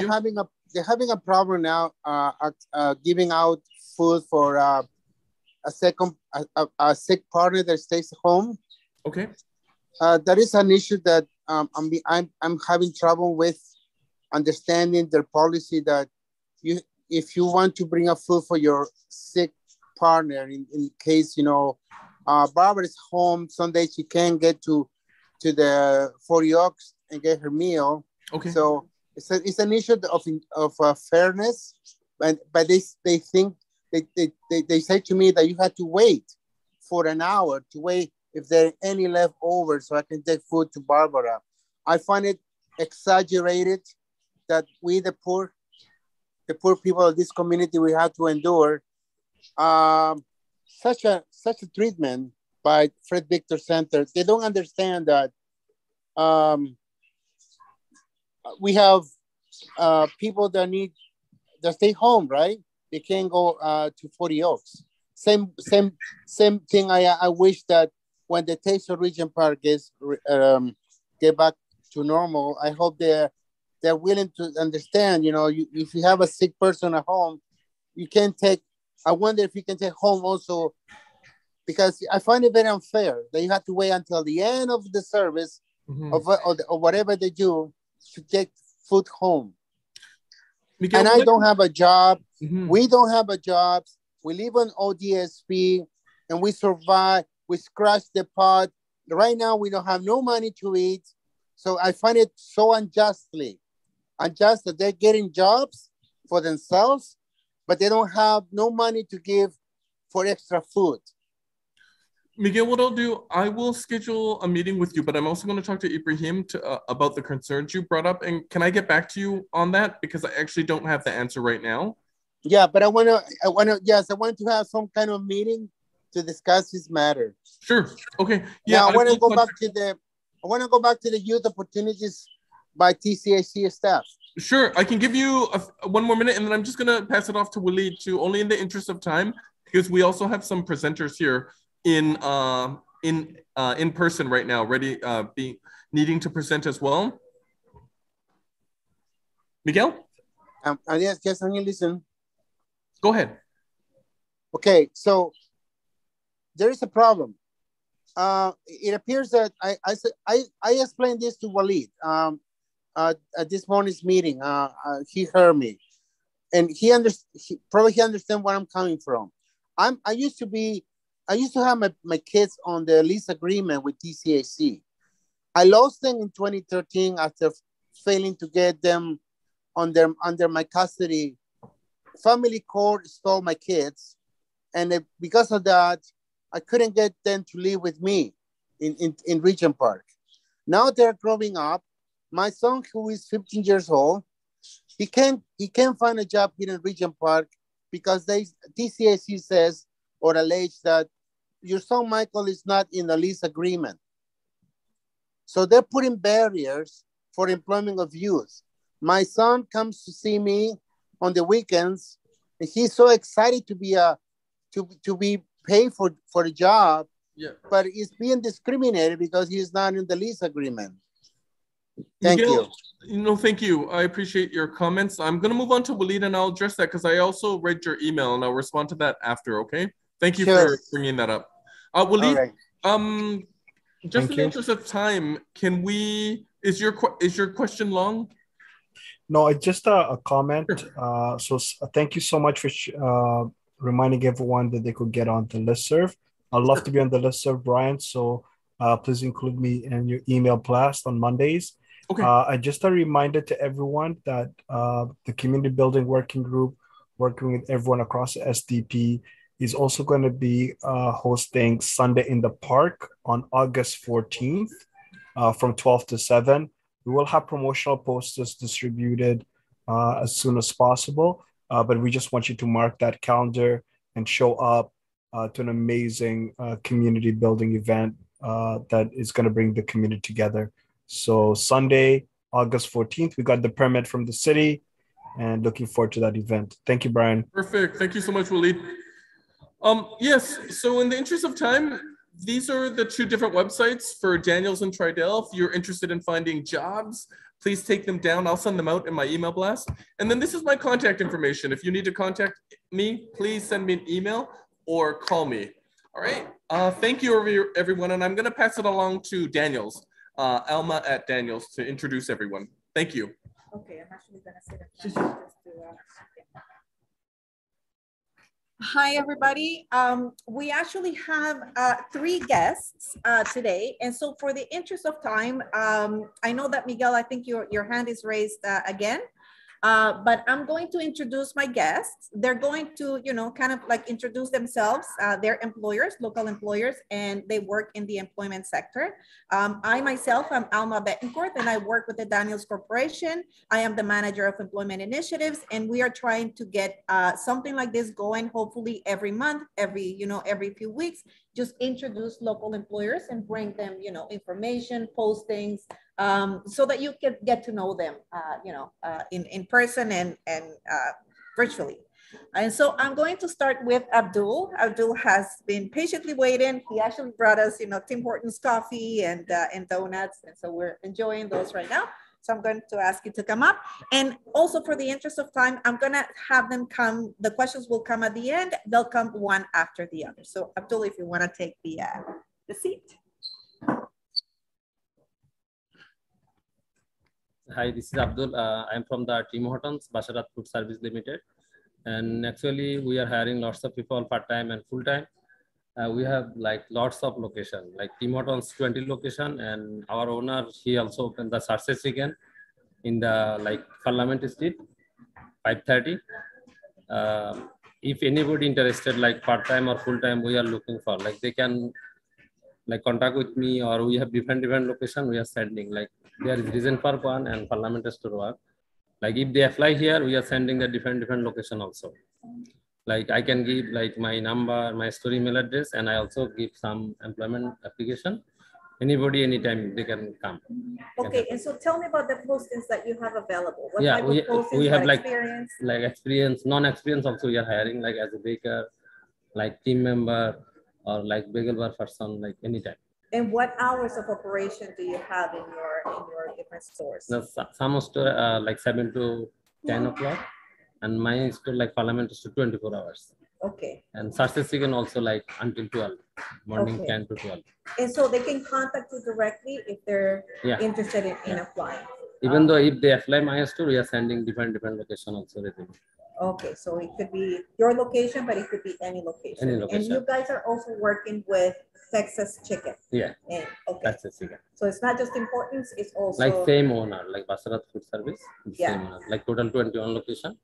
They're having a problem now giving out food for a sick partner that stays home. Okay. That is an issue that I'm having trouble with understanding their policy that if you want to bring up food for your sick partner, in case, Barbara is home, some days she can't get to the 40 Oaks and get her meal. Okay. So it's an issue of fairness, but they think they say to me that you have to wait for an hour to wait if there are any left over so I can take food to Barbara. I find it exaggerated that we, the poor people of this community, we have to endure such a treatment by Fred Victor Center. They don't understand that we have people that stay home, right? They can't go to 40 Oaks. Same thing. I wish that when the Taste of Regent Park get back to normal, I hope they're willing to understand. If you have a sick person at home, you can take. I wonder if you can take home also, because I find it very unfair that you have to wait until the end of the service or whatever they do to take food home. Miguel, and I don't have a job. We don't have a job. We live on ODSP and we survive. We scratch the pot. Right now, we don't have no money to eat. So I find it so unjust that they're getting jobs for themselves, but they don't have no money to give for extra food. Miguel, what I'll do, I will schedule a meeting with you, but I'm also going to talk to Ibrahim about the concerns you brought up. And can I get back to you on that? Because I actually don't have the answer right now. Yeah, but I want to have some kind of meeting to discuss this matter. Sure. Okay. Yeah. Now, I want to go back to the youth opportunities by TCAC staff. Sure. I can give you one more minute, and then I'm just going to pass it off to Waleed too, only in the interest of time, because we also have some presenters here in person right now, ready, needing to present as well. Miguel? Yes, I can listen. Go ahead. Okay, so there is a problem. it appears that I explained this to Walid at this morning's meeting. He heard me, and he understand where I'm coming from. I used to have my kids on the lease agreement with TCAC. I lost them in 2013 after failing to get them under my custody. Family court stole my kids, and because of that, I couldn't get them to live with me in Regent Park. Now they're growing up. My son, who is 15 years old, he can't find a job here in Regent Park because TCAC says or allege that your son Michael is not in the lease agreement. So they're putting barriers for employment of youth. My son comes to see me on the weekends, and he's so excited to be paid for a job, yeah. But he's being discriminated because he's not in the lease agreement. Thank you. Thank you. I appreciate your comments. I'm going to move on to Walid, and I'll address that because I also read your email, and I'll respond to that after, okay? Thank you for bringing that up. Walid, right. Just in the interest of time, is your question long? No, it's just a comment. So thank you so much for reminding everyone that they could get on the listserv. I'd love to be on the listserv, Brian. So please include me in your email blast on Mondays. Okay. Just a reminder to everyone that the community building working group, working with everyone across the SDP, is also going to be hosting Sunday in the Park on August 14th from 12 to 7. We will have promotional posters distributed as soon as possible, but we just want you to mark that calendar and show up to an amazing community building event that is going to bring the community together. So Sunday, August 14th, we got the permit from the city and looking forward to that event. Thank you, Brian. Perfect. Thank you so much, Walid. Yes, so in the interest of time, these are the two different websites for Daniels and Tridel. If you're interested in finding jobs, please take them down. I'll send them out in my email blast. And then this is my contact information. If you need to contact me, please send me an email or call me. All right. Thank you, everyone. And I'm going to pass it along to Daniels, Alma at Daniels, to introduce everyone. Thank you. Okay, I'm actually going to sit up just to, Hi, everybody. We actually have 3 guests today. And so for the interest of time, I know that Miguel, I think your hand is raised again. But I'm going to introduce my guests. They're going to, kind of like introduce themselves. They're employers, local employers, and they work in the employment sector. I myself am Alma Betancourt, and I work with the Daniels Corporation. I am the manager of employment initiatives, and we are trying to get something like this going, hopefully every month, every few weeks, just introduce local employers and bring them, information, postings, so that you can get to know them, in person and virtually. And so I'm going to start with Abdul. Abdul has been patiently waiting. He actually brought us, Tim Hortons coffee and donuts. And so we're enjoying those right now. So I'm going to ask you to come up. And also for the interest of time, I'm going to have them come. The questions will come at the end. They'll come one after the other. So Abdul, if you want to take the seat. Hi, this is Abdul. I'm from the Tim Hortons, Basharat Food Services Limited. And actually, we are hiring lots of people part-time and full-time. We have like lots of location, like Tim Hortons 20 location, and our owner, he also opened the Sarses again in the like Parliament Street, 530. If anybody interested, like part-time or full-time, we are looking for, like they can like contact with me, or we have different location we are sending, like there is Regent Park 1 and Parliament Store 1. Like if they apply here, we are sending the different location also. Like I can give like my number, my store email address, and I also give some employment application. Anybody, anytime they can come. Okay, and so tell me about the postings that you have available. What yeah, type of postings, we have like experience? Non-experience also we are hiring, like as a baker, like team member, or like bagel bar person, like anytime. And what hours of operation do you have in your different stores? Some store like 7 to 10 o'clock, and my store like Parliament is to 24 hours. Okay. And sausage chicken also like until 12, morning Okay. 10 to 12. And so they can contact you directly if they're interested in applying. Even though if they apply my store, we are sending different location also. Okay, so it could be your location, but it could be any location. Any location. And you guys are also working with Texas chicken. Yeah. And, okay. Texas chicken. So it's not just importance, it's also like same owner, like Basharat Food Service. Yeah. Same owner, like total 21 location.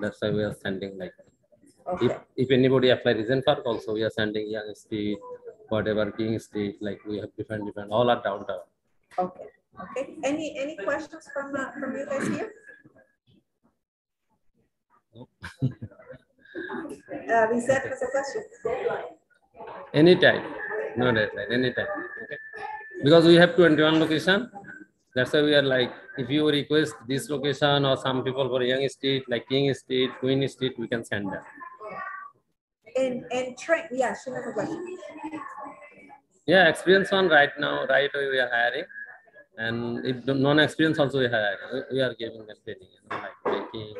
That's why we are sending like. Okay. If anybody apply Regent Park, also we are sending Young Street, whatever King Street. Like we have different all are downtown. Okay. Okay. Any questions from you guys here? Lisette has a question. Anytime, no deadline, anytime. Okay. Because we have 21 location. That's why we are like, if you request this location or some people for Young Street, like King Street, Queen Street, we can send them. And train, yeah, she has a question. Yeah, experience one right now, right away we are hiring. And if non-experience also we hire, we are giving them training, like baking.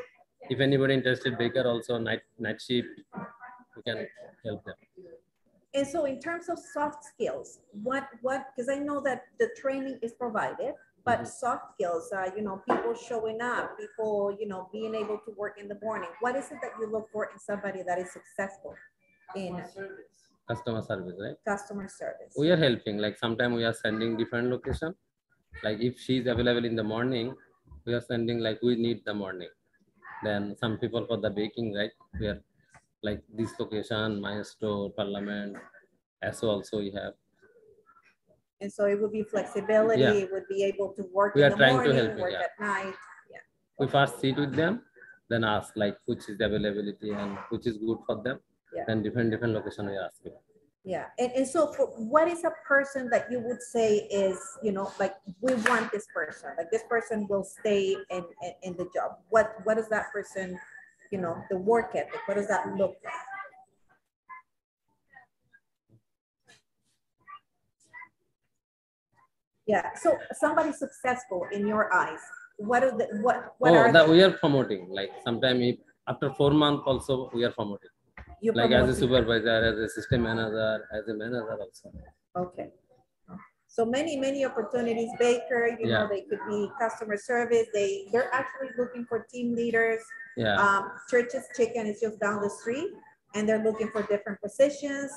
If anybody interested, baker also, night shift, we can help them. And so in terms of soft skills, what, because I know that the training is provided, but soft skills, people showing up, people, being able to work in the morning. What is it that you look for in somebody that is successful in customer service, right? Customer service. We are helping, like sometimes we are sending different location. Like if she's available in the morning, we are sending like we need the morning. Then some people for the baking, right? We are like this location, my store, Parliament, ASO also we have. And so it would be flexibility, it would be able to work we in are the trying morning, to help work at night. Yeah. We first sit with them, then ask like which is the availability and which is good for them. Yeah. Then different location we ask. Yeah, and so for what is a person that you would say is, like we want this person, like this person will stay in the job. What does that person, the work ethic, what does that look like? Yeah, so somebody successful in your eyes, what are the, we are promoting, like sometime after 4 months also we are promoting. Like as a supervisor, as a system manager, as a manager also. Okay. So many opportunities. Baker, they could be customer service. They're actually looking for team leaders. Yeah. Church's Chicken is just down the street, and they're looking for different positions.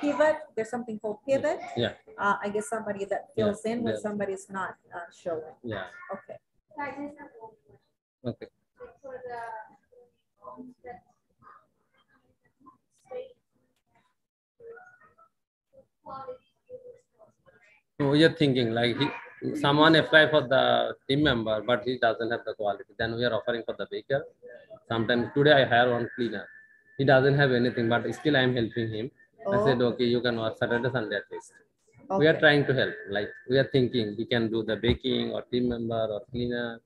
Pivot, there's something called pivot. Yeah. I guess somebody that fills in when somebody's not showing. Yeah. Okay. Okay. We are thinking like someone apply for the team member, but he doesn't have the quality. Then we are offering for the baker. Sometimes today I hire one cleaner. He doesn't have anything, but still I am helping him. I said, okay, you can work Saturday, Sunday at least. Okay. We are trying to help. Like we are thinking he can do the baking or team member or cleaner.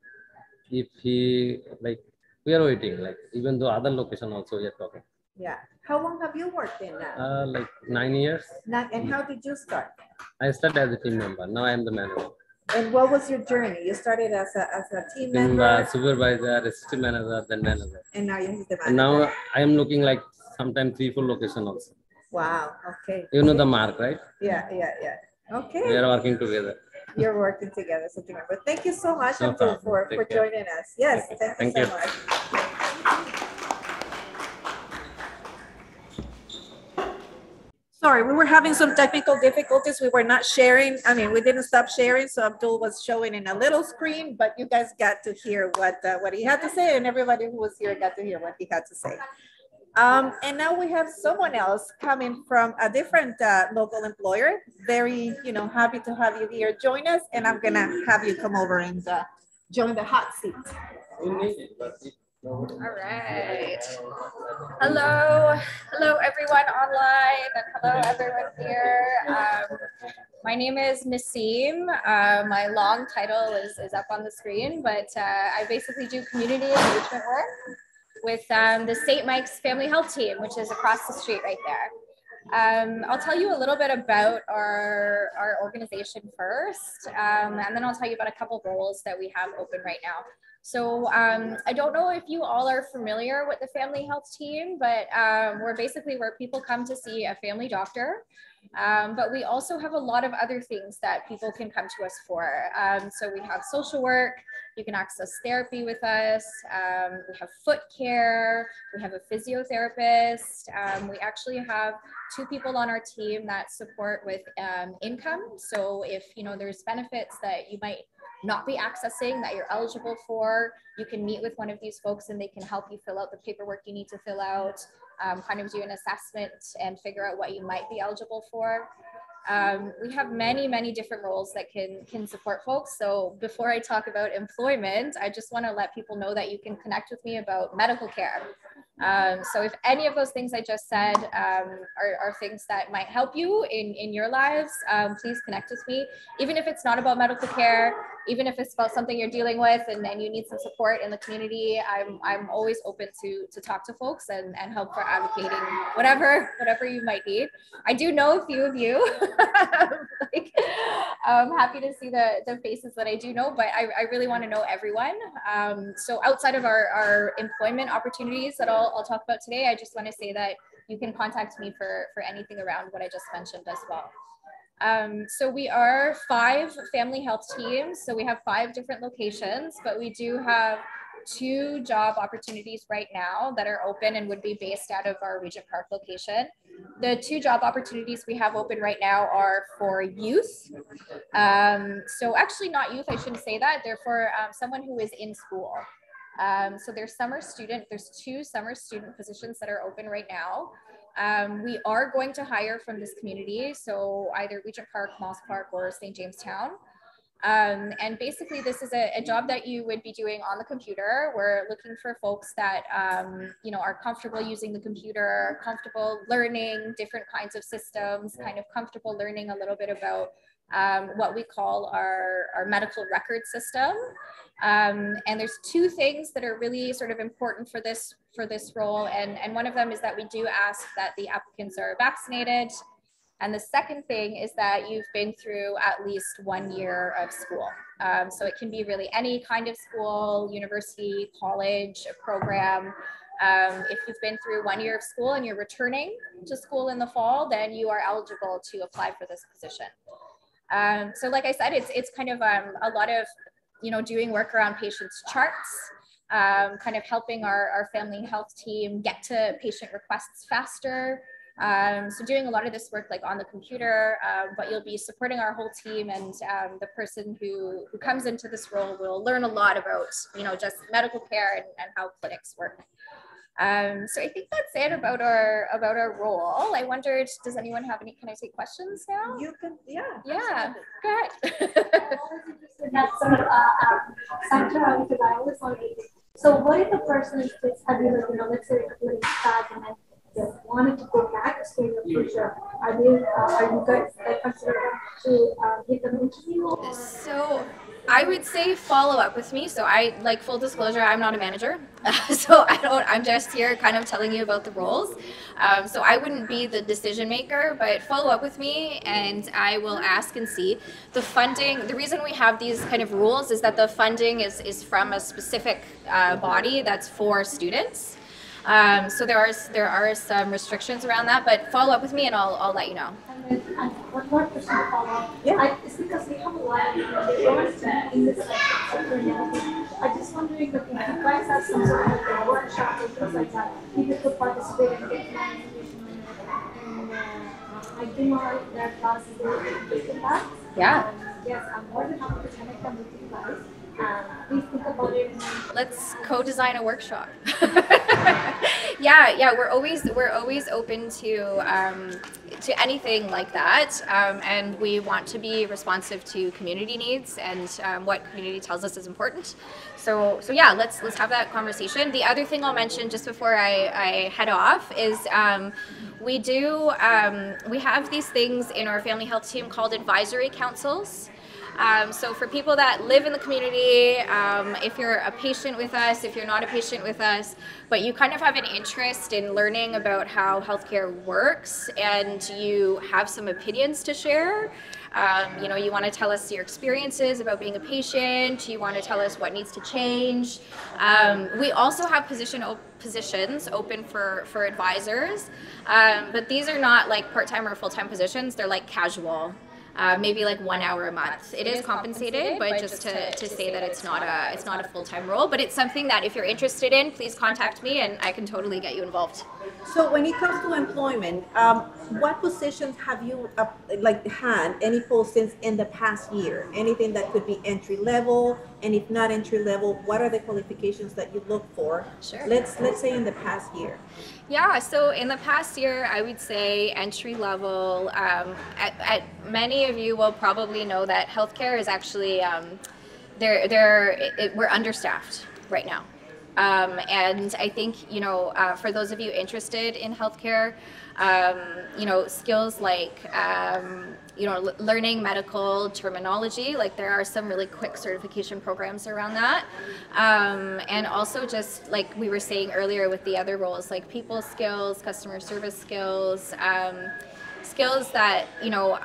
If he we are waiting. Like even though other location also we are talking. Yeah. How long have you worked in that? Like 9 years. And how did you start? I started as a team member. Now I am the manager. And what was your journey? You started as a team member, supervisor, assistant manager, then manager. And now you're the manager. And now I am looking like sometimes 3-4 location also. Wow. Okay. You know the mark, right? Yeah. Okay. We are working together. You're working together. So remember. Thank you so much, Abdul, for joining us. Yes. Thank you so much. Sorry, we were having some technical difficulties. We were not sharing. We didn't stop sharing. So Abdul was showing in a little screen, but you guys got to hear what he had to say, and everybody who was here got to hear what he had to say. And now we have someone else coming from a different local employer. Very, happy to have you here. Join us, and I'm gonna have you come over and join the hot seat. All right. Hello everyone online, and hello everyone here. My name is Naseem. My long title is up on the screen, but I basically do community engagement work with the St. Mike's Family Health Team, which is across the street right there. I'll tell you a little bit about our organization first, and then I'll tell you about a couple roles that we have open right now. So I don't know if you all are familiar with the family health team, but we're basically where people come to see a family doctor. But we also have a lot of other things that people can come to us for. So we have social work, you can access therapy with us, we have foot care, we have a physiotherapist, we actually have 2 people on our team that support with income. So if there's benefits that you might not be accessing that you're eligible for, you can meet with one of these folks and they can help you fill out the paperwork you need to fill out, kind of do an assessment and figure out what you might be eligible for. We have many different roles that can support folks. So before I talk about employment, I just want to let people know that you can connect with me about medical care. So if any of those things I just said are things that might help you in your lives, please connect with me. Even if it's not about medical care, even if it's about something you're dealing with and you need some support in the community, I'm always open to talk to folks and help for advocating whatever you might need. I do know a few of you. I'm happy to see the faces that I do know, but I really want to know everyone. So outside of our employment opportunities that I'll talk about today, I just want to say that you can contact me for anything around what I just mentioned as well. So we are 5 family health teams. So we have 5 different locations, but we do have 2 job opportunities right now that are open and would be based out of our Regent Park location. The 2 job opportunities we have open right now are for youth. So actually not youth, I shouldn't say that. They're for someone who is in school. So there's 2 summer student positions that are open right now. We are going to hire from this community, so either Regent Park, Moss Park, or St. Jamestown. And basically this is a job that you would be doing on the computer. We're looking for folks that are comfortable using the computer, comfortable learning different kinds of systems, kind of comfortable learning a little bit about what we call our medical record system. And there's 2 things that are really sort of important for this role. And one of them is that we do ask that the applicants are vaccinated. And the second thing is that you've been through at least 1 year of school. So it can be really any kind of school, university, college, a program. If you've been through 1 year of school and you're returning to school in the fall, then you are eligible to apply for this position. So like I said, it's kind of a lot of, doing work around patients' charts, kind of helping our family health team get to patient requests faster. So doing a lot of this work like on the computer, but you'll be supporting our whole team, and the person who comes into this role will learn a lot about, just medical care and how clinics work. So I think that's it about our role. I wondered, does anyone have any? Can I take questions now? You can, yeah. Yeah, go ahead. That's sort of Sandra, because I always wanted to. So what if a person is let's say doing that and then they wanted to go back to stay in the future? Are you guys considered to give them an interview? So I would say follow up with me. So full disclosure, I'm not a manager. So I'm just here kind of telling you about the roles. So I wouldn't be the decision maker, but follow up with me and I will ask and see. The funding, the reason we have these kind of rules is that the funding is from a specific body that's for students. So there are some restrictions around that, but follow up with me and I'll let you know. And one more question to follow up. Yeah. It's because we have a lot of people in this sector and everything. I'm just wondering if you guys have some sort of a workshop or things like that, people could participate and get more information on it. And I do know that classes are interested in that. Yeah. Yes, I'm more than happy to connect them with you guys. Please think about it. Let's co-design a workshop. Yeah, we're always open to anything like that, and we want to be responsive to community needs and what community tells us is important. So yeah, let's have that conversation. The other thing I'll mention just before I head off is we have these things in our family health team called advisory councils. So for people that live in the community, if you're a patient with us, if you're not a patient with us, but you kind of have an interest in learning about how healthcare works and you have some opinions to share, you know, you want to tell us your experiences about being a patient, you want to tell us what needs to change. We also have positions open for advisors, but these are not like part-time or full-time positions, they're like casual. Maybe like 1 hour a month. It is compensated, but just to say that it's not a full-time role, but it's something that if you're interested in, please contact me and I can totally get you involved. So when it comes to employment, what positions have you had any postings in the past year? Anything that could be entry level, and if not entry level, what are the qualifications that you look for? Sure. Let's say in the past year. Yeah, so in the past year, I would say entry level. Many of you will probably know that healthcare is actually we're understaffed right now. And I think, you know, for those of you interested in healthcare, you know, skills like, you know, learning medical terminology, like there are some really quick certification programs around that. And also just like we were saying earlier with the other roles, like people skills, customer service skills, skills that, you know,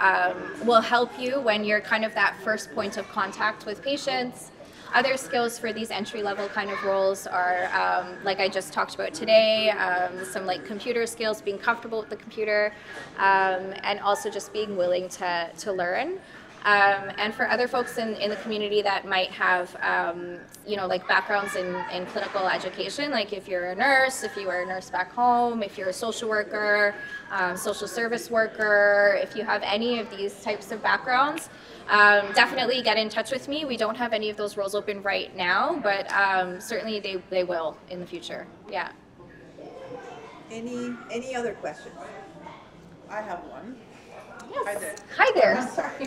will help you when you're kind of that first point of contact with patients. Other skills for these entry-level kind of roles are, like I just talked about today, some like computer skills, being comfortable with the computer, and also just being willing to learn. And for other folks in the community that might have, you know, like backgrounds in clinical education, like if you're a nurse, if you were a nurse back home, if you're a social worker, social service worker, if you have any of these types of backgrounds, definitely get in touch with me. We don't have any of those roles open right now, but certainly they will in the future. Yeah. Any other questions? I have one. Yes. Hi there. I'm sorry.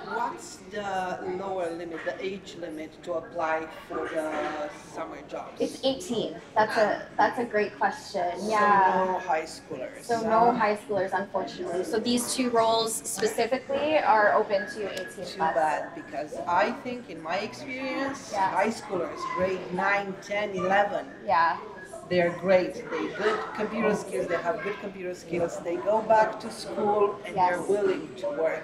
What's the lower limit, the age limit to apply for the summer jobs? It's 18. That's a great question. Yeah. So no high schoolers. So no high schoolers, unfortunately. So these two roles specifically are open to 18 plus. Too bad, because I think in my experience, high schoolers, grade 9, 10, 11. Yeah. They're great. They good computer skills. They have good computer skills. They go back to school and they're willing to work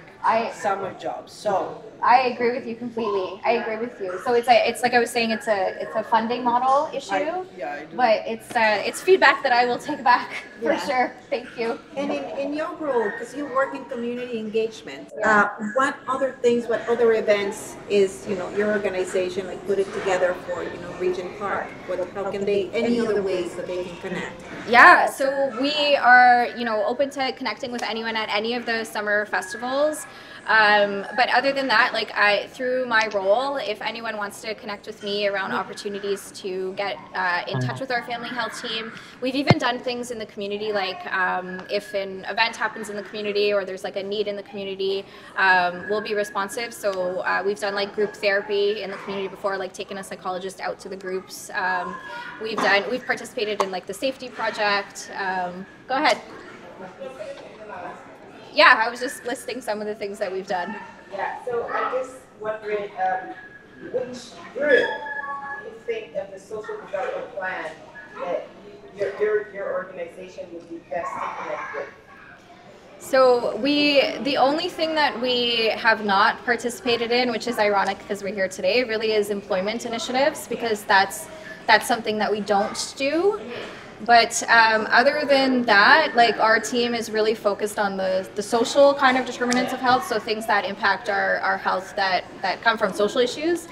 summer jobs. So I agree with you completely. I agree with you. So it's like I was saying, it's a funding model issue. I do. But it's feedback that I will take back for sure. Thank you. And in your role, because you work in community engagement, what other things, what other events is, you know, your organization like put it together for, you know, Regent Park? How can they, any other ways that they can connect? Yeah, so we are, you know, open to connecting with anyone at any of the summer festivals. But other than that, like through my role, if anyone wants to connect with me around opportunities to get in touch with our family health team, we've even done things in the community, like if an event happens in the community or there's like a need in the community, we'll be responsive. So we've done like group therapy in the community before, like taking a psychologist out to the groups. We've participated in like the safety project. Go ahead. Yeah, I was just listing some of the things that we've done. Yeah, so I guess wondering which group you think of the social development plan that your organization would be best to connect with? So the only thing that we have not participated in, which is ironic because we're here today, really is employment initiatives, because that's something that we don't do. But other than that, like our team is really focused on the social kind of determinants of health, so things that impact our health that come from social issues.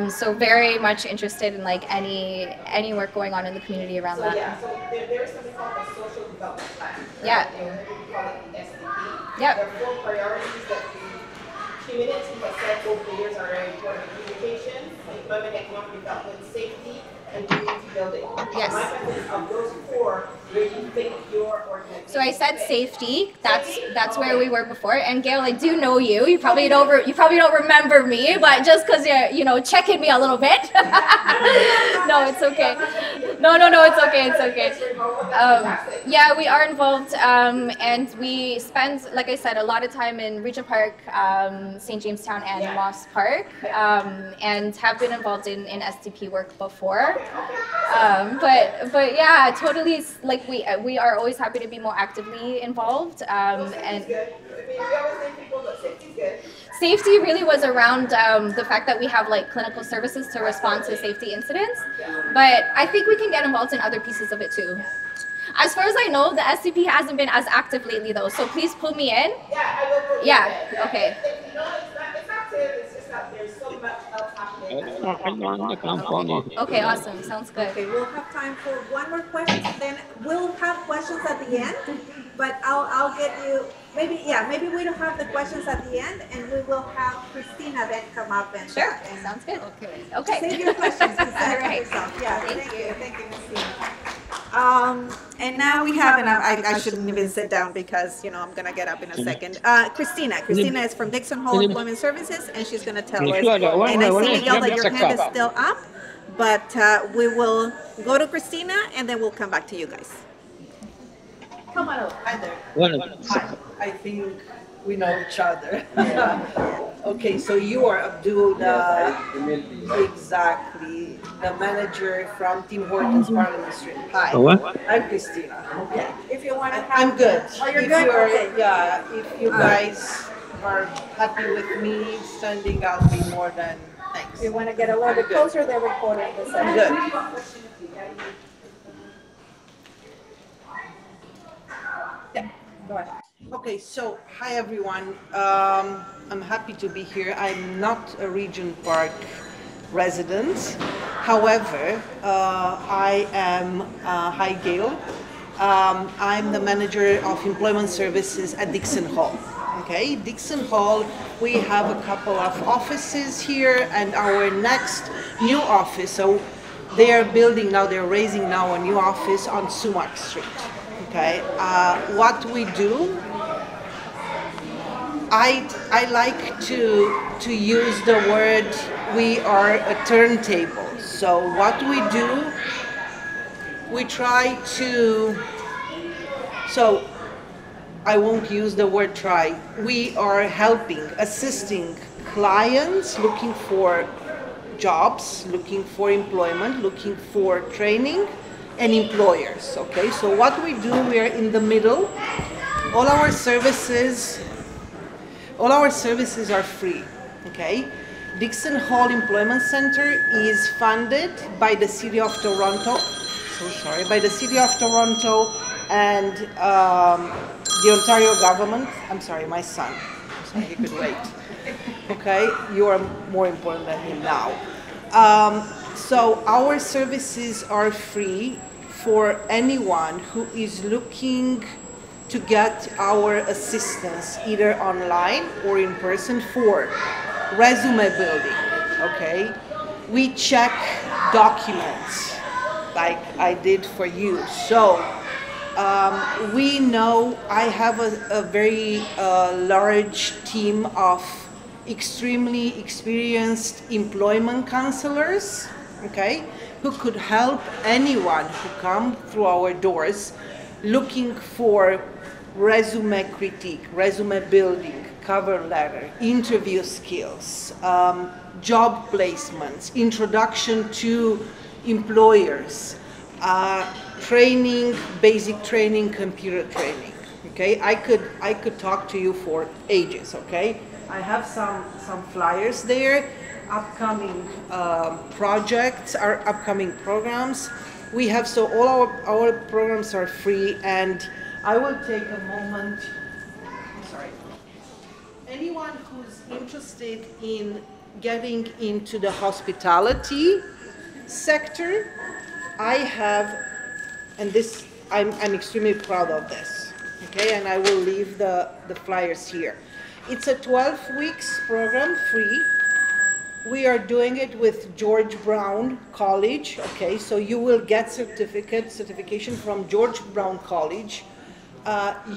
So very much interested in like any work going on in the community around that. Yeah, so there's something called the social development plan. Right? Yeah. We call it the SDP. Yep. There are 4 priorities that the community has said over the years are very important: communication, employment, economic development, safety, and community building. Yes. My question is, of those four, where do you think your organization? So I said safety. That's where we were before. And Gail, I do know you. You probably don't remember me, but just because you're checking me a little bit. No, it's okay. No, it's okay. It's okay. Yeah, we are involved, and we spend, like I said, a lot of time in Regent Park, St. Jamestown, and Moss Park, and have been involved in SDP work before. But yeah, totally. Like we are always happy to be more actively involved. And safety really was around the fact that we have like clinical services to respond to safety incidents. But I think we can get involved in other pieces of it too. As far as I know, the SDP hasn't been as active lately though, so please pull me in. Yeah, I will pull you Yeah, in. okay. It's not clear, it's just that there's so much else happening. Okay, awesome. Sounds good. Okay, we'll have time for one more question, then we'll have questions at the end, but I'll get you, maybe we don't have the questions at the end, and we will have Christina then come up and. Sure, and sounds good. Okay. Save your questions. All right. Yourself. Yeah, thank you, Ms. And now we have, and I shouldn't even sit down because, I'm going to get up in a second. Christina is from Dixon Hall Employment Services, and she's going to tell us. And I see, Miguel, that your hand is still up, but we will go to Christina, and then we'll come back to you guys. Come on over. Hi there. Hi. I think we know each other. Okay, so you are Abdul, exactly, the manager from Tim Hortons Parliament Street. Hi. What? I'm Christina. Okay. If you want to I'm good. Oh, you're good? Okay. Yeah, if you guys are happy with me standing, I'll be more than thanks. If you want to get a little bit closer, they're recording this. I'm good. Yeah, go ahead. Okay, so hi everyone. I'm happy to be here. I'm not a Regent Park resident. However, I am hi Gail. I'm the manager of employment services at Dixon Hall. Okay, Dixon Hall, we have a couple of offices here, and our next new office, so they are building now, they're raising now a new office on Sumac Street. Okay, what we do, I like to use the word, we are a turntable. So what we do, we try to, so I won't use the word try, we are helping, assisting clients looking for jobs, looking for employment, looking for training, and employers. Okay, so what we do, we are in the middle. All our services are free. Okay, Dixon Hall Employment Center is funded by the City of Toronto. By the City of Toronto and the Ontario government. I'm sorry, my son. I'm sorry, he could wait. Okay, you are more important than him now. So our services are free for anyone who is looking to get our assistance either online or in person for resume building. Okay, we check documents like I did for you. So we know I have a very large team of extremely experienced employment counselors, okay, who could help anyone who come through our doors looking for resume critique, resume building, cover letter, interview skills, job placements, introduction to employers, training, basic training, computer training. Okay, I could talk to you for ages. Okay, I have some flyers there, upcoming projects, our upcoming programs. We have, so all our programs are free, and I will take a moment. I'm sorry. Anyone who's interested in getting into the hospitality sector, I have, and this, I'm extremely proud of this, okay, and I will leave the flyers here. It's a 12 weeks program, free, We are doing it with George Brown College. Okay, so you will get certification from George Brown College.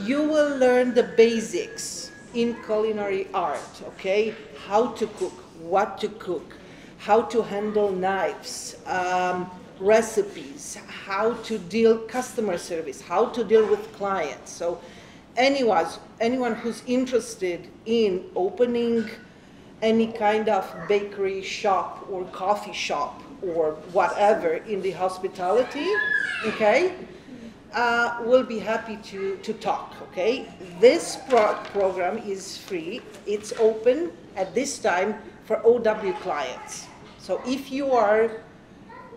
You will learn the basics in culinary art. Okay, how to cook, what to cook, how to handle knives, recipes, how to deal customer service, how to deal with clients. So anyone who's interested in opening any kind of bakery shop or coffee shop or whatever in the hospitality, okay, we'll be happy to talk, okay? This program is free. It's open at this time for OW clients. So if you are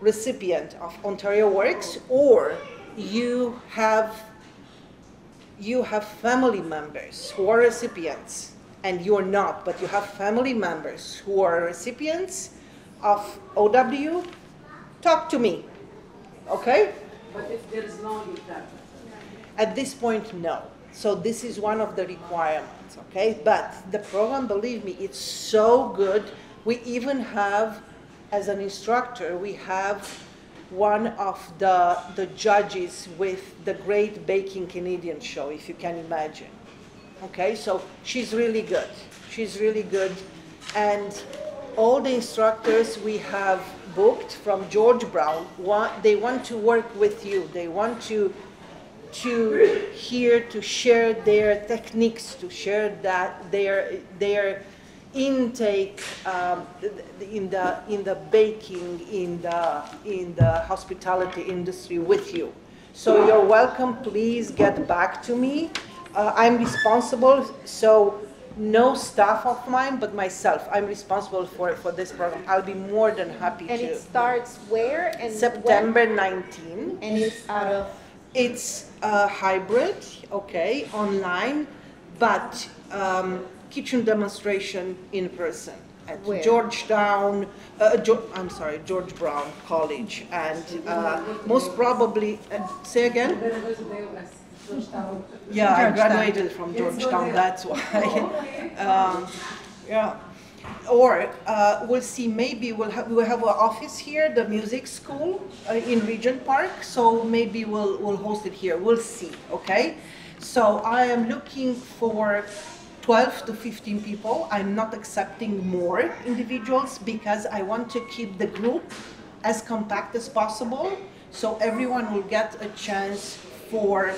recipient of Ontario Works or you have family members who are recipients, and you're not, but you have family members who are recipients of OW, talk to me, okay? But if there is no UTAP? At this point, no. So this is one of the requirements, okay? But the program, believe me, it's so good. We even have, as an instructor, we have one of the judges with the Great Baking Canadian Show, if you can imagine. Okay, so she's really good. She's really good. And all the instructors we have booked from George Brown, they want to work with you. They want to share their techniques, to share that their intake in the baking, in the hospitality industry with you. So you're welcome. Please get back to me. I'm responsible, so no staff of mine, but myself. I'm responsible for this program. I'll be more than happy to. And it starts where? And September when? 19. And it's out of? It's hybrid, okay, online, but kitchen demonstration in person at Where? Georgetown, George Brown College, and most probably, say again? Yeah, I graduated from Georgetown, that's why. Yeah. Or we'll see, maybe we'll have an office here, the music school in Regent Park, so maybe we'll host it here. We'll see, okay? So I am looking for 12 to 15 people. I'm not accepting more individuals because I want to keep the group as compact as possible, so everyone will get a chance for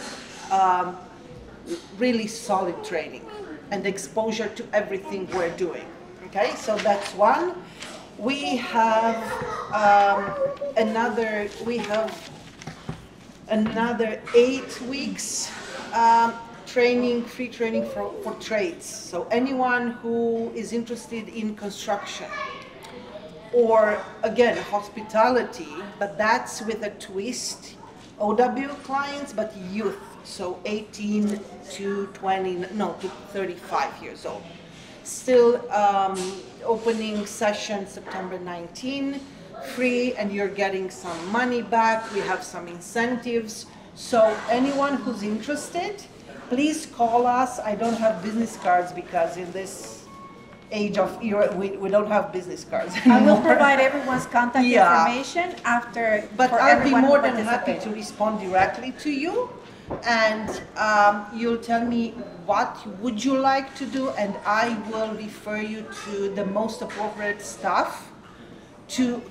really solid training and exposure to everything we're doing. Okay, so that's one. We have another 8 weeks training, free training for trades. So anyone who is interested in construction or again hospitality, but that's with a twist, OW clients, but youth, so 18 to 35 years old. Still opening session September 19, free, and you're getting some money back. We have some incentives. So anyone who's interested, please call us. I don't have business cards because in this age of era, we don't have business cards anymore. I will provide everyone's contact information after. But I'll be more than happy to respond directly to you. And you'll tell me what would you like to do, and I will refer you to the most appropriate staff to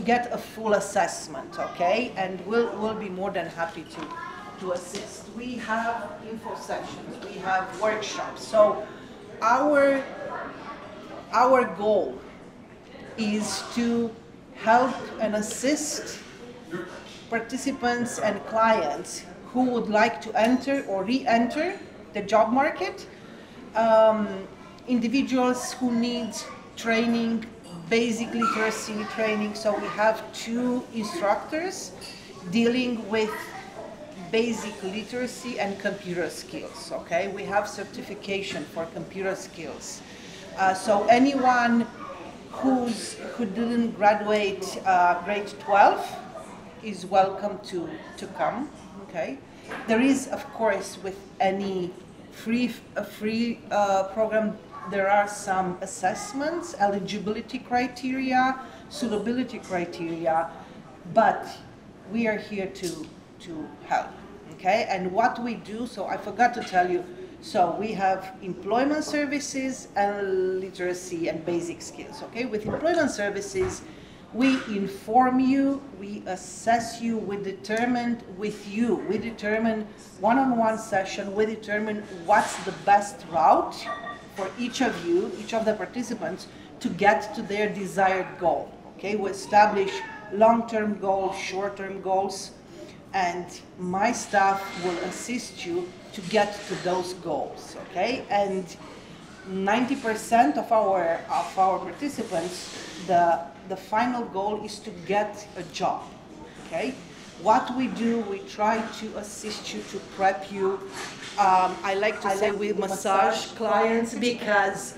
get a full assessment, okay? And we'll be more than happy to assist. We have info sessions, we have workshops. So our goal is to help and assist participants and clients who would like to enter or re-enter the job market, individuals who need training, basic literacy training. So we have 2 instructors dealing with basic literacy and computer skills, okay? We have certification for computer skills. So anyone who didn't graduate grade 12 is welcome to come. Okay, there is, of course, with any free program, there are some assessments, eligibility criteria, suitability criteria, but we are here to help, okay? And what we do, so I forgot to tell you, so we have employment services and literacy and basic skills, okay? With employment services, we inform you, we assess you, we determine with you, we determine one-on-one session, we determine what's the best route for each of you, each of the participants, to get to their desired goal, okay? We establish long-term goals, short-term goals, and my staff will assist you to get to those goals, okay? And 90% of our participants, the final goal is to get a job, okay? What we do, we try to assist you, to prep you. I like to say we massage clients because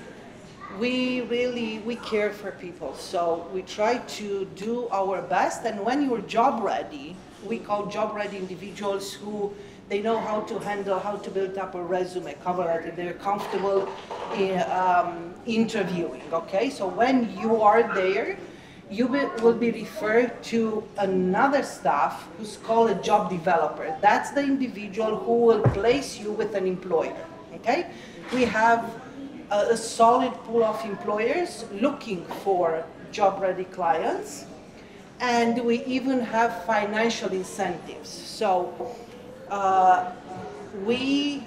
we care for people. So we try to do our best, and when you're job ready, we call job ready individuals who they know how to handle, how to build up a resume, cover letter, they're comfortable in, interviewing, okay? So when you are there, you will be referred to another staff who's called a job developer. That's the individual who will place you with an employer, okay? We have a solid pool of employers looking for job-ready clients, and we even have financial incentives. So we,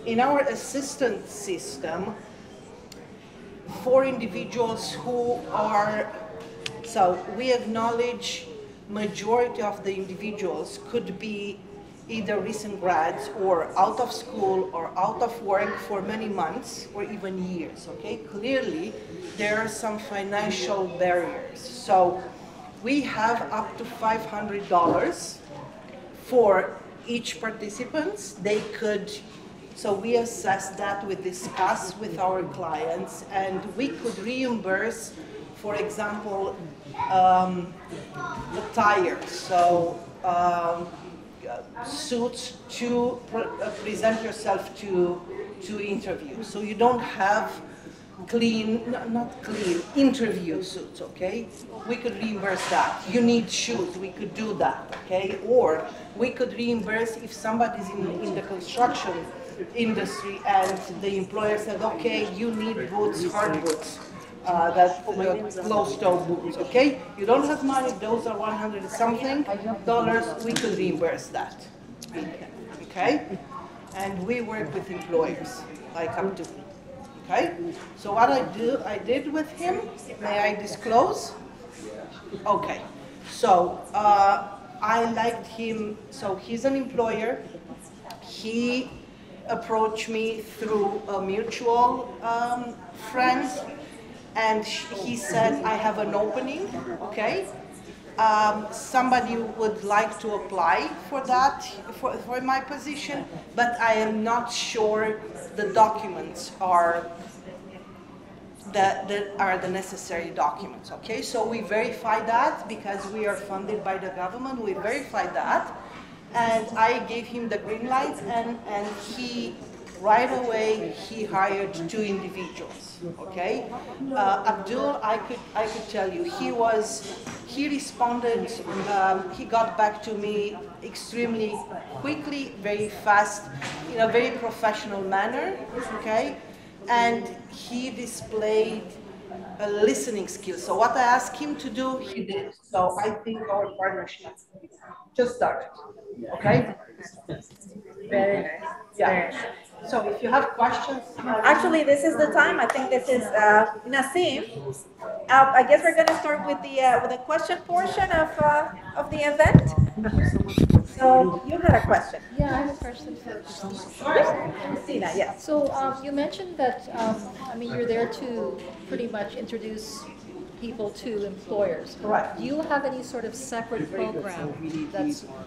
in our assistance system, for individuals who are, so we acknowledge majority of the individuals could be either recent grads or out of school or out of work for many months or even years, okay? Clearly, there are some financial barriers. So we have up to $500 for each participant. They could, so we assess that, we discuss with our clients, and we could reimburse, for example, the tires, so suits to present yourself to interview. So you don't have clean, not clean, interview suits, okay? We could reimburse that. You need shoes, we could do that, okay? Or we could reimburse if somebody's in the construction industry and the employer said, okay, you need boots, hard boots. That closed-toe boots, okay? You don't have money, those are $100 something, we could reimburse that, okay? And we work with employers, like up to, okay? So what I did with him, may I disclose? Okay, so I liked him, so he's an employer. He approached me through a mutual friend, and he said, I have an opening, okay? Somebody would like to apply for that, for my position, but I am not sure the documents are that are the necessary documents, okay? So we verify that because we are funded by the government, we verify that, and I gave him the green light, and he, right away, he hired 2 individuals, okay? Abdul, I could tell you, he responded, he got back to me extremely quickly, very fast, in a very professional manner, okay? And he displayed a listening skill. So what I asked him to do, he did. So I think our partnership just started, okay? Very nice. Yeah. Very nice. So if you have questions. Actually, this is the time. I think this is Nasim. I guess we're going to start with the question portion of the event. So you had a question. Yeah, I have a question first. Christina, yes. So you mentioned that, I mean, you're there to pretty much introduce people to employers. Correct. Do you have any sort of separate program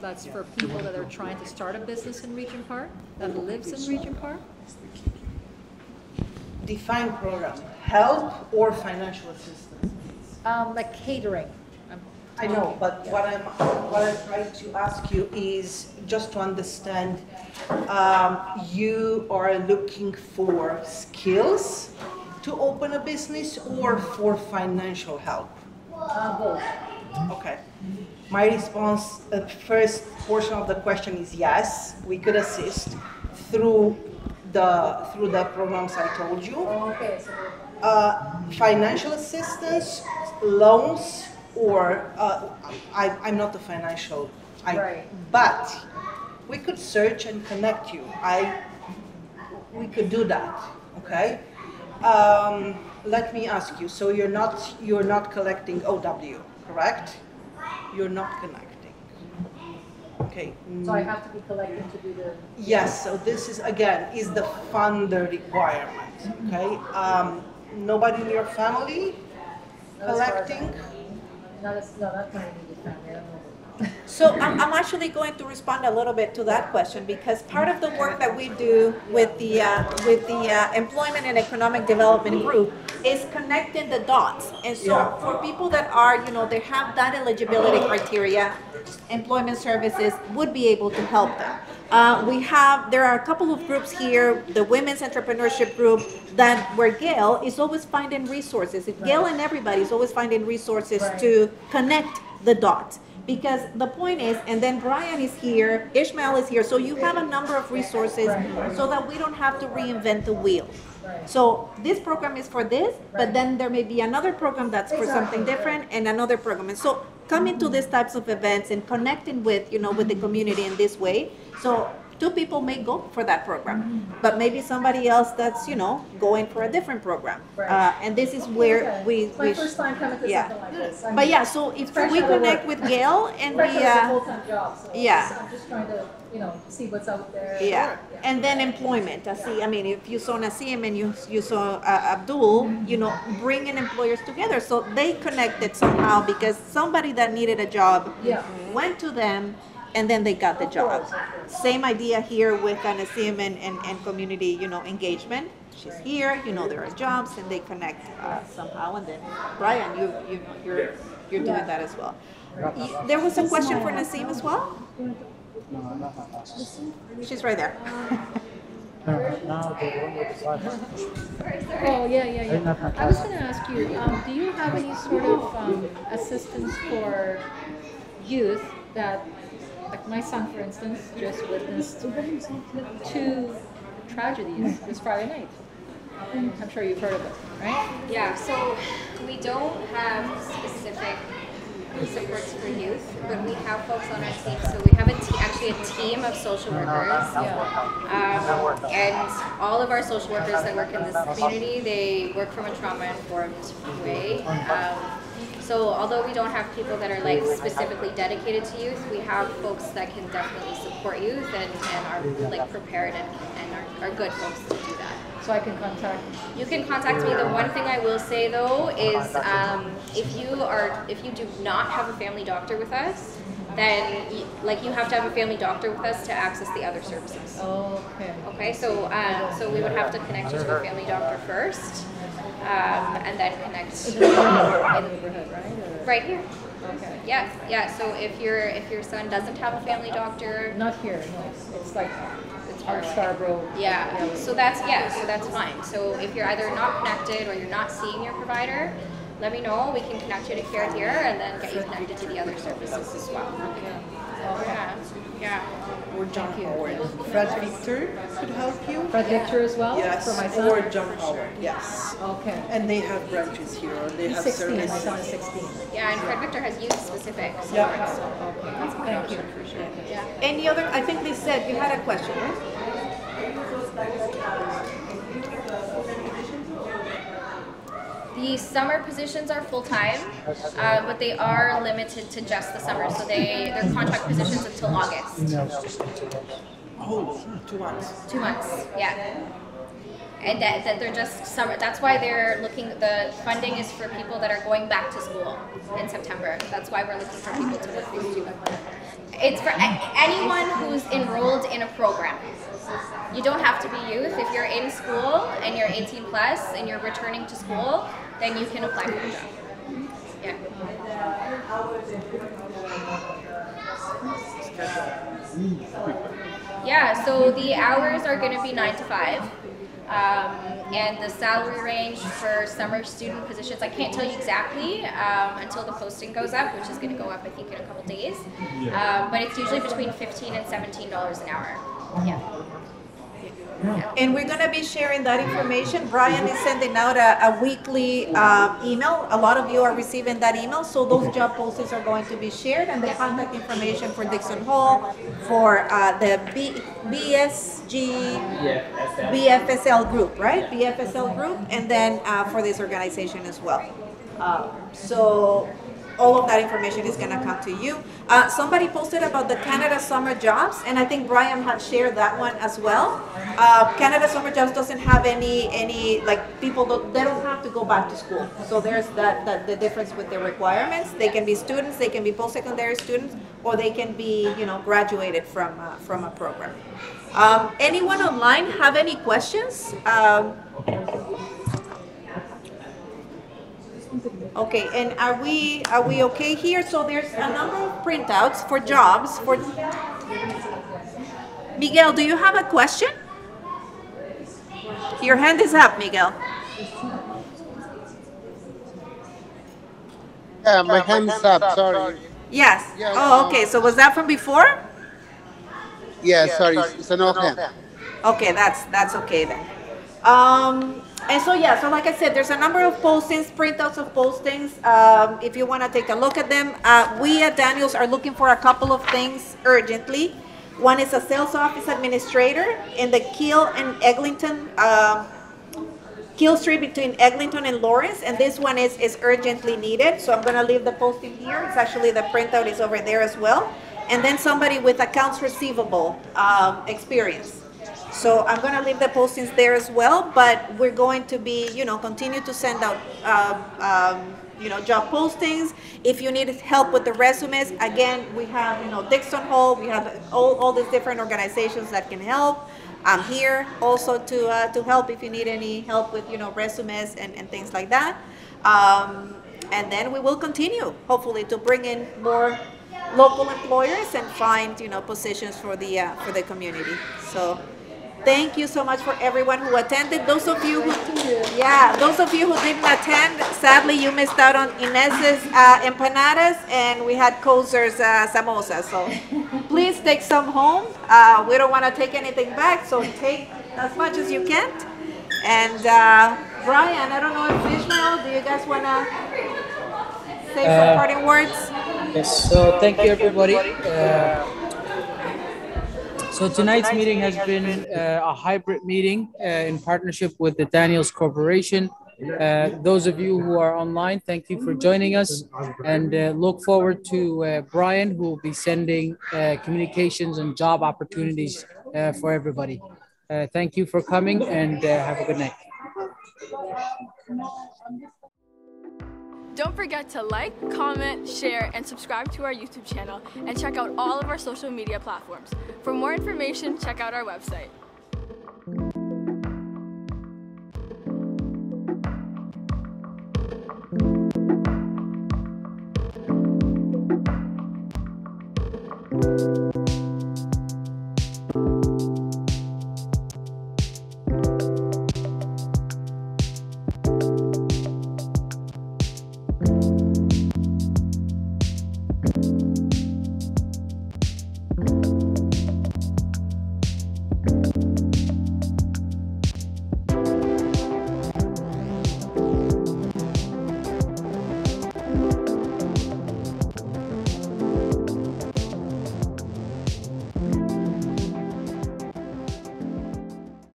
that's for people that are trying to start a business in Regent Park, that lives in Regent Park? Define program, help or financial assistance? Like catering. I know, but what I'm trying to ask you is just to understand, you are looking for skills to open a business or for financial help? Both. Okay. My response, the first portion of the question is yes, we could assist through the programs I told you. Okay. So Financial assistance, loans, or I'm not a financial, Right. but we could search and connect you. We could do that, okay? Let me ask you, so you're not collecting OW, correct? You're not connecting. Okay. So I have to be collecting to do the. Yes, so this is, again, is the funder requirement, okay? Nobody in your family collecting? No, that's not my immediate family. I don't know. So I'm actually going to respond a little bit to that question, because part of the work that we do with the Employment and Economic Development Group is connecting the dots. And so for people that are, they have that eligibility criteria, Employment Services would be able to help them. There are a couple of groups here, the Women's Entrepreneurship Group, where Gail is always finding resources. Gail and everybody is always finding resources to connect the dots. Because the point is, and then Brian is here, Ishmael is here, so you have a number of resources so that we don't have to reinvent the wheel. So this program is for this, but then there may be another program that's for something different and another program. And so coming to these types of events and connecting with, with the community in this way. So 2 people may go for that program, but maybe somebody else that's, going for a different program. And this is where It's my first time coming to something like this. But yeah, so if we connect with Gail and it's a full-time job, so yeah. I'm just trying to, see what's out there. Yeah, and then employment. If you saw Nassim and you saw Abdul, bringing employers together so they connected somehow, because somebody that needed a job went to them and then they got the job. Same idea here with Nassim and community, engagement. She's here, there are jobs, and they connect somehow. And then Brian, you're doing that as well. There was a question for Nassim as well. She's right there. Oh, yeah. I was going to ask you, do you have any sort of assistance for youth that, like my son, for instance, just witnessed 2 tragedies this Friday night? I'm sure you've heard of it, right? Yeah, so we don't have specific supports for youth, but we have folks on our team. So we have actually a team of social workers, and all of our social workers that work in this community, they work from a trauma-informed way. So although we don't have people that are like specifically dedicated to youth, we have folks that can definitely support youth and are like prepared and are good folks to do that. So I can contact you. Can contact me. The one thing I will say though is if you do not have a family doctor with us, then you have to have a family doctor with us to access the other services. Okay. Okay. So we would have to connect you to a family doctor first. And then connect in the neighborhood, right? Right here. Okay. Yeah. So if your son doesn't have a family doctor, not here. No, it's like Scarborough. Yeah. So that's fine. So if you're either not connected or you're not seeing your provider, let me know. We can connect you to care here and then get you connected to the other services as well. Yeah. Or John Howard. Fred Victor could help you. Fred Victor as well? Yes. For my son? Or John Howard, yes. Okay. And they have branches here. Or they have 16. services. My son is 16. Yeah, and Fred Victor has youth specific. So Thank you. Yeah. Any other? I think they said you had a question, right? The summer positions are full-time, but they are limited to just the summer. So they're contract positions until August. Oh, 2 months. 2 months, yeah. And that they're just summer. That's why they're looking. The funding is for people that are going back to school in September. That's why we're looking for people to work these 2 months. It's for anyone who's enrolled in a program. You don't have to be youth. If you're in school and you're 18 plus and you're returning to school, then you can apply for the job. Yeah. Yeah, so the hours are going to be 9 to 5. And the salary range for summer student positions, I can't tell you exactly until the posting goes up, which is going to go up, I think, in a couple days. But it's usually between $15 and $17 an hour. Yeah. And we're going to be sharing that information. Brian is sending out a weekly email. A lot of you are receiving that email. So those job postings are going to be shared, and the contact information for Dixon Hall, for the BFSL group, right? BFSL group, and then for this organization as well. So all of that information is going to come to you. Somebody posted about the Canada Summer Jobs, and I think Brian had shared that one as well. Canada Summer Jobs doesn't have any like people they don't have to go back to school. So there's the difference with the requirements. They can be students, they can be post-secondary students, or they can be graduated from a program. Anyone online have any questions? Okay, and are we okay here? So there's a number of printouts for jobs. For Miguel, do you have a question? Your hand is up, Miguel. Yeah, my hand is up. Sorry. Yes. Oh, okay. So was that from before? Yeah, sorry. It's an old hand. Okay, that's okay then. And so yeah, so like I said, there's a number of postings, printouts of postings. If you want to take a look at them, we at Daniels are looking for a couple of things urgently. One is a sales office administrator in the Keele and Eglinton, Keele Street between Eglinton and Lawrence, and this one is urgently needed. So I'm going to leave the posting here. It's actually the printout is over there as well. And then somebody with accounts receivable experience. So I'm going to leave the postings there as well, but we're going to be, continue to send out, job postings. If you need help with the resumes, again, we have, Dixon Hall, we have all these different organizations that can help. I'm here also to help if you need any help with, resumes and things like that. And then we will continue, hopefully, to bring in more local employers and find, positions for the community. So. Thank you so much for everyone who attended. Those of you who didn't attend, sadly you missed out on Inez's empanadas, and we had Kozer's samosa. So please take some home. We don't want to take anything back, so take as much as you can. And Brian, I don't know if Ishmael, do you guys want to say some parting words? Yes, so thank you everybody. So tonight's meeting has been a hybrid meeting in partnership with the Daniels Corporation. Those of you who are online, thank you for joining us, and look forward to Brian, who will be sending communications and job opportunities for everybody. Thank you for coming, and have a good night. Don't forget to like, comment, share, and subscribe to our YouTube channel, and check out all of our social media platforms. For more information, check out our website.